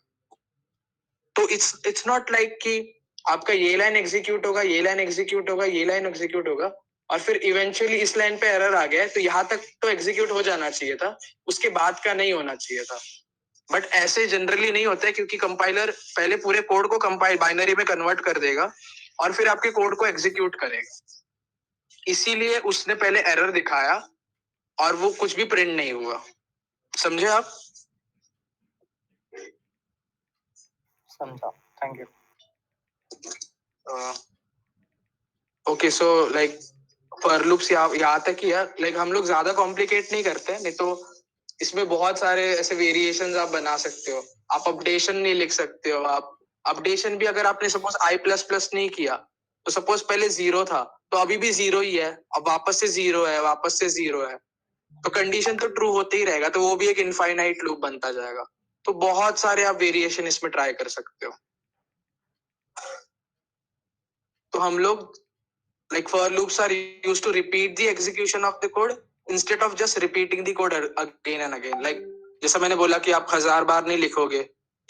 Speaker 1: तो इट्स नॉट लाइक कि आपका ये लाइन एग्जीक्यूट होगा, ये लाइन एग्जीक्यूट होगा, ये लाइन एग्जीक्यूट होगा और फिर इवेंचुअली इस लाइन पे एरर आ गया है तो यहाँ तक तो एग्जीक्यूट हो जाना चाहिए था, उसके बाद का नहीं होना चाहिए था. बट ऐसे जनरली नहीं होता है क्योंकि कंपाइलर पहले पूरे कोड को कंपाइल बाइनरी में कन्वर्ट कर देगा और फिर आपके कोड को एग्जीक्यूट करेगा. इसीलिए उसने पहले एरर दिखाया और वो कुछ भी प्रिंट नहीं हुआ. समझे आप?
Speaker 6: समझा. Thank you.
Speaker 1: Okay so like for loops यहाँ तक ही है. लाइक हम लोग ज्यादा कॉम्प्लिकेट नहीं करते, नहीं तो इसमें बहुत सारे ऐसे वेरिएशंस आप बना सकते हो. आप अपडेशन नहीं लिख सकते हो. आप अपडेशन भी अगर आपने सपोज आई प्लस प्लस नहीं किया तो सपोज पहले 0 था तो अभी भी 0 ही है, अब वापस से 0 है, वापस से 0 है, तो कंडीशन तो ट्रू होते ही रहेगा, तो वो भी एक इनफाइनाइट लूप बनता जाएगा. तो बहुत सारे आप वेरिएशन इसमें ट्राई कर सकते हो. तो हम लोग like for loops are used to repeat the execution of the code instead of just repeating the code again and again. like जैसा मैंने बोला कि आप 1000 बार नहीं लिखोगे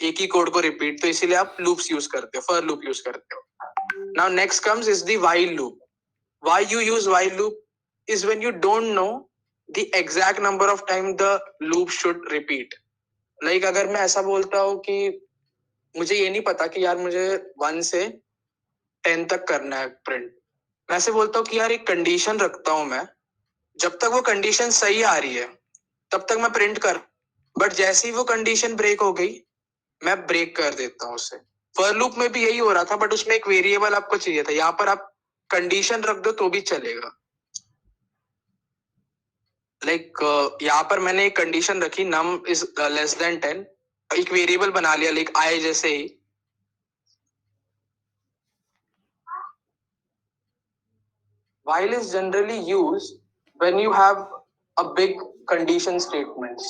Speaker 1: एक ही कोड को रिपीट, तो इसीलिए आप लूप्स यूज करते हो, फॉर लूप यूज करते हो. Now next comes is the while loop. Why you use while loop is when you don't know the exact number of time the loop should repeat. Like अगर मैं ऐसा बोलता हूँ कि मुझे ये नहीं पता कि यार मुझे 1 से 10 तक करना है प्रिंट, मैं ऐसे बोलता हूँ कि यार एक कंडीशन रखता हूं मैं, जब तक वो कंडीशन सही आ रही है तब तक मैं प्रिंट कर, बट जैसे ही वो कंडीशन ब्रेक हो गई मैं ब्रेक कर देता हूँ उसे. फॉर लूप में भी यही हो रहा था बट उसमें एक वेरिएबल आपको चाहिए था. यहाँ पर आप कंडीशन रख दो तो भी चलेगा. लाइक यहाँ पर मैंने एक कंडीशन रखी num इज लेस देन 10, एक वेरिएबल बना लिया लाइक आई जैसे ही. While is generally used when you have a big condition statements.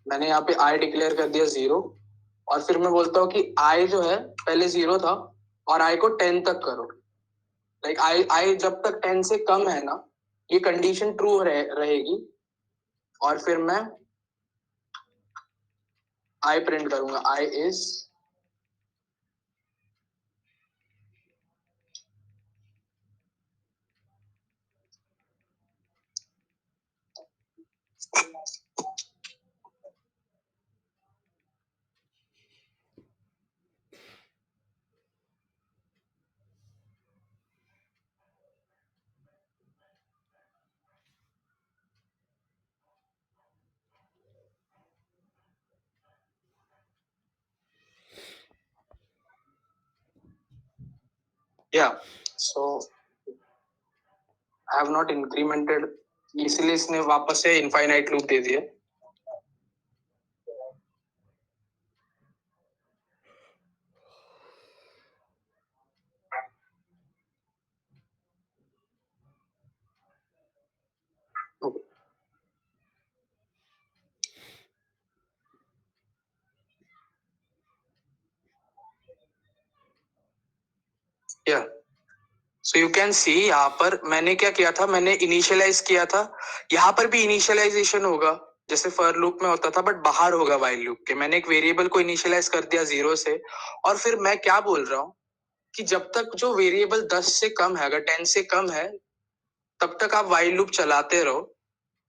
Speaker 1: मैंने यहाँ पे I डिक्लेयर कर दिया 0 और फिर मैं बोलता हूँ कि I जो है पहले 0 था और I को 10 तक करो. लाइक I जब तक 10 से कम है ना ये कंडीशन ट्रू रहेगी और फिर मैं I प्रिंट करूंगा I is Yeah, so I have not incremented, इसलिए इसने वापस से infinite loop दे दिया. Okay. Yeah. So you can see यहाँ पर मैंने क्या किया था, मैंने इनिशियलाइज किया था. यहाँ पर भी इनिशियलाइजेशन होगा जैसे फॉर लूप में होता था, बट बाहर होगा व्हाइल लूप के. मैंने एक वेरिएबल को इनिशियलाइज कर दिया 0 से, और फिर मैं क्या बोल रहा हूँ कि जब तक जो वेरिएबल 10 से कम है, अगर 10 से कम है, तब तक आप व्हाइल लूप चलाते रहो.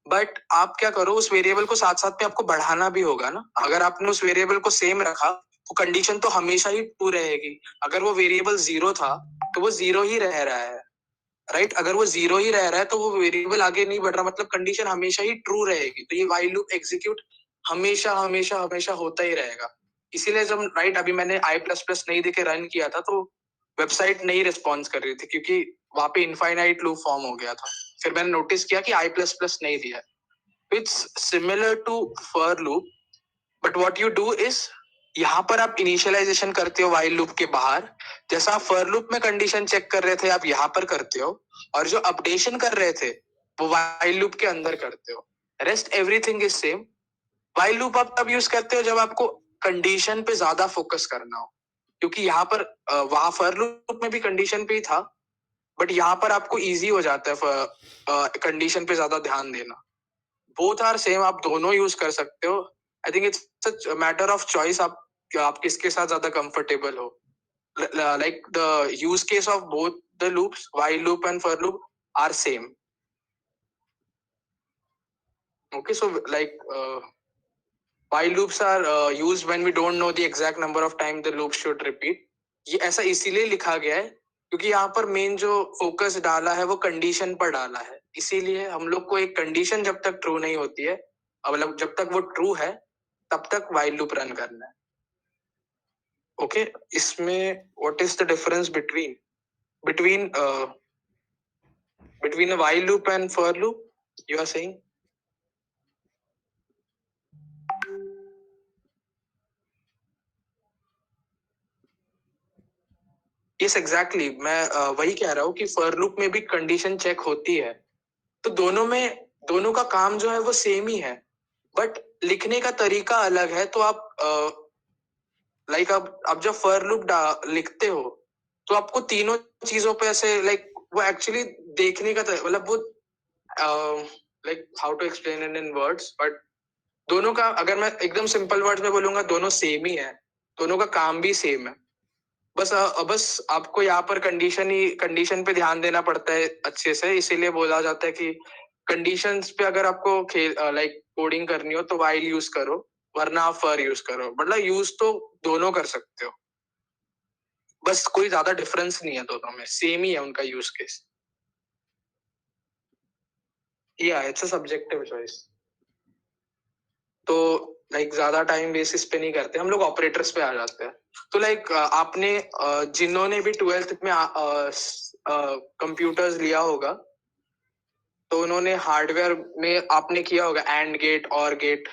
Speaker 1: बट आप क्या करो, उस वेरिएबल को साथ साथ में आपको बढ़ाना भी होगा ना. अगर आपने उस वेरिएबल को सेम रखा तो कंडीशन तो हमेशा ही ट्रू रहेगी. अगर वो वेरिएबल 0 था तो वो 0 ही रह रहा है, राइट. अगर वो 0 ही रह रहा है तो वो वेरिएबल आगे नहीं बढ़ रहा, मतलब कंडीशन हमेशा ही ट्रू रहेगी. तो ये व्हाइल लूप एग्जीक्यूट हमेशा हमेशा हमेशा होता ही रहेगा. इसीलिए जब राइट अभी मैंने i++ नहीं देके रन किया था तो वेबसाइट नहीं रिस्पॉन्स कर रही थी, क्योंकि वहां पे इनफाइनाइट लूप फॉर्म हो गया था. फिर मैंने नोटिस किया कि i++ नहीं दिया. It's similar to for loop, but what you do is, यहाँ पर आप इनिशियलाइजेशन करते हो व्हाइल लूप के बाहर. जैसा आप फॉर लूप में कंडीशन चेक कर रहे थे, आप यहाँ पर करते हो, और जो अपडेशन कर रहे थे वो व्हाइल लूप के अंदर करते हो. Rest everything is same. While loop आप तब यूज करते हो जब आपको कंडीशन पे ज्यादा फोकस करना हो, क्योंकि यहाँ पर वहां फॉर लूप में भी कंडीशन पे ही था, बट यहाँ पर आपको इजी हो जाता है कंडीशन पे ज्यादा ध्यान देना. बोथ आर सेम, आप दोनों यूज कर सकते हो. I think it's such matter of choice, आप किसके साथ ज्यादा कंफर्टेबल हो. Like the use case of both the loops, while loop and for loop, are same. Okay, so like while loops are used when we don't know the exact number of time the loop should repeat. ये ऐसा इसीलिए लिखा गया है क्योंकि यहाँ पर main जो फोकस डाला है वो कंडीशन पर डाला है. इसीलिए हम लोग को एक कंडीशन जब तक ट्रू नहीं होती है, मतलब जब तक वो ट्रू है तब तक while loop रन करना है. ओके इसमें what is the difference between a while loop and for loop, you are saying? Yes, exactly. मैं वही कह रहा हूँ कि for loop में भी कंडीशन चेक होती है, तो दोनों का काम जो है वो सेम ही है, बट लिखने का तरीका अलग है. तो आप लाइक आप जब for loop लिखते हो तो आपको तीनों चीजों पे ऐसे लाइक वो एक्चुअली देखने का मतलब वो like how to explain it in words, but दोनों का अगर मैं एकदम सिंपल वर्ड्स में बोलूंगा, दोनों सेम ही है, दोनों का काम भी सेम है. बस आपको यहाँ पर कंडीशन पे ध्यान देना पड़ता है अच्छे से. इसीलिए बोला जाता है कि कंडीशंस पे अगर आपको लाइक कोडिंग करनी हो तो व्हाइल यूज करो, वरना आप फॉर यूज करो. मतलब यूज तो दोनों कर सकते हो, बस कोई ज्यादा डिफरेंस नहीं है, दोनों में सेम ही है उनका यूज केस. या इट्स अ सब्जेक्टिव चॉइस. तो लाइक ज्यादा टाइम बेसिस पे नहीं करते हम लोग, ऑपरेटर्स पे आ जाते हैं. तो लाइक आपने जिन्होंने भी 12th में कंप्यूटर्स लिया होगा तो उन्होंने हार्डवेयर में आपने किया होगा एंड गेट और गेट,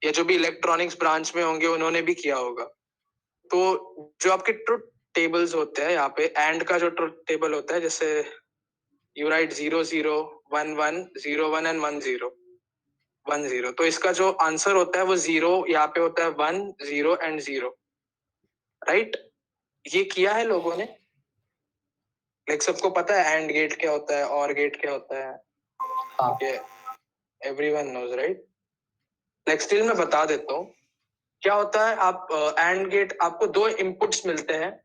Speaker 1: या जो भी इलेक्ट्रॉनिक्स ब्रांच में होंगे उन्होंने भी किया होगा. तो जो आपके ट्रुथ टेबल्स होते हैं, यहाँ पे एंड का जो ट्रुथ टेबल होता है, जैसे यू राइट 0 0 1 1 0 1 एंड 1 0 1 0, तो इसका जो आंसर होता है वो 0 यहाँ पे होता है 1 0 एंड 0, राइट. ये किया है लोगों ने, लाइक सबको पता है एंड गेट क्या होता है और गेट क्या होता है.
Speaker 6: हाँ.
Speaker 1: Everyone knows, right. Like still मैं बता देता हूँ क्या होता है. आप एंड गेट, आपको दो इनपुट्स मिलते हैं,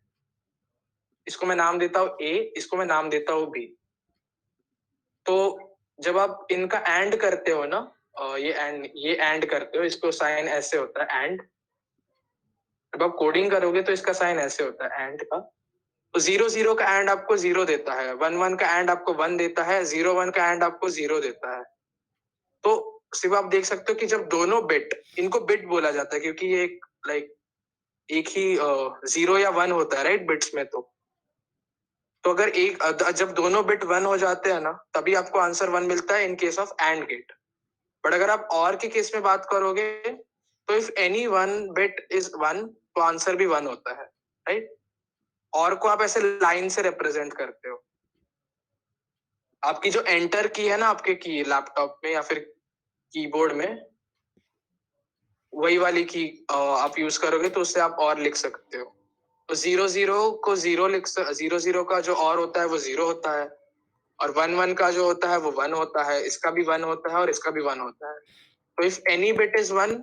Speaker 1: इसको मैं नाम देता हूँ ए, इसको मैं नाम देता हूँ बी. तो जब आप इनका एंड करते हो ना, ये एंड करते हो, इसको साइन ऐसे होता है एंड। जब आप कोडिंग करोगे तो इसका साइन ऐसे होता है एंड का। तो 0 0 का एंड आपको 0 देता है, 1 1 का एंड आपको 1 देता है, 0 1 का एंड आपको 0 देता है। तो सिर्फ आप देख सकते हो कि जब दोनों बिट, इनको बिट बोला जाता है क्योंकि ये एक ही 0 या 1 होता है राइट बिट्स में। तो अगर जब दोनों बिट 1 हो जाते हैं ना, तभी आपको आंसर 1 मिलता है in case of and gate. But अगर आप और के केस में बात करोगे तो if any one bit is 1 तो आंसर भी 1 होता है राइट। और को आप ऐसे लाइन से रिप्रेजेंट करते हो। आपकी जो एंटर की है ना आपके की लैपटॉप में या फिर कीबोर्ड में, वही वाली की आप यूज करोगे तो उससे आप और लिख सकते हो। तो 0 0 को 0 0 का जो और होता है वो 0 होता है, और 1 1 का जो होता है वो 1 होता है, इसका भी 1 होता है और इसका भी 1 होता है। तो इफ एनी बिट इज 1,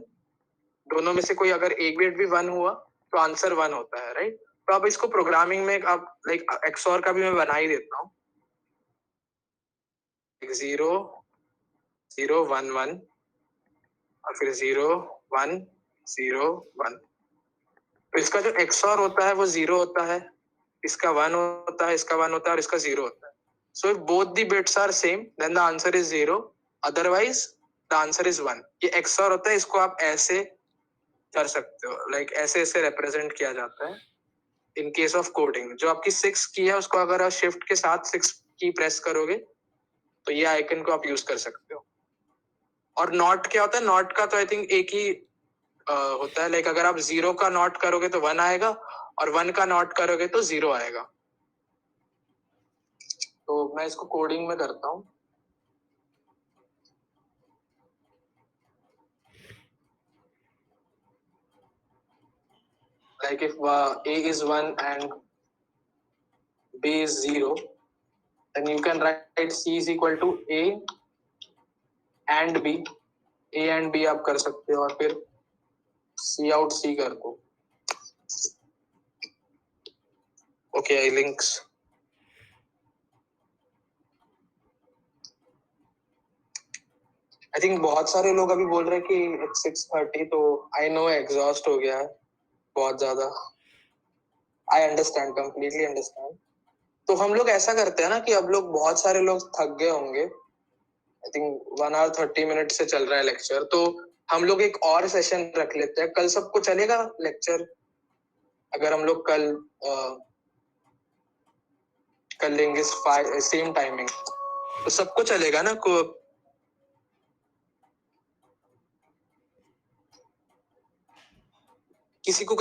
Speaker 1: दोनों में से कोई अगर एक बिट भी 1 हुआ तो आंसर 1 होता है राइट। तो अब इसको प्रोग्रामिंग में आप एक्सओर का भी मैं बना ही देता हूँ। 0 0 1 1 और फिर 0 1 0 1। तो इसका जो एक्सओर होता है वो 0 होता है, इसका 1 होता है, इसका 1 होता है और इसका 0 होता है। So if both the bits are same then the answer is 0, otherwise the answer is 1। ये एक्सओर होता है, इसको आप ऐसे कर सकते हो, ऐसे ऐसे रिप्रेजेंट किया जाता है इन केस ऑफ कोडिंग। जो आपकी 6 की है उसको अगर आप शिफ्ट के साथ 6 की प्रेस करोगे तो ये आइकन को आप यूज कर सकते हो। और नॉट क्या होता है, नॉट का तो आई थिंक एक ही होता है, अगर आप 0 का नॉट करोगे तो 1 आएगा और 1 का नॉट करोगे तो 0 आएगा। तो मैं इसको कोडिंग में करता हूँ। Like if A is 1 and B is 0, then you can write C is equal to A and B. A and B आप कर सकते हो और फिर C out C कर दो। Okay, I links. I think बहुत सारे लोग अभी बोल रहे हैं कि 6:30, तो आई नो एग्जॉस्ट हो गया है बहुत ज्यादा। I understand, completely understand. तो हम लोग ऐसा करते हैं ना कि अब लोग बहुत सारे लोग थक गए होंगे। आई थिंक 1 hour 30 minutes से चल रहा है लेक्चर, तो हम लोग एक और सेशन रख लेते हैं। कल सबको चलेगा लेक्चर? अगर हम लोग कल कर लेंगे सेम टाइमिंग तो सबको चलेगा ना? किसी को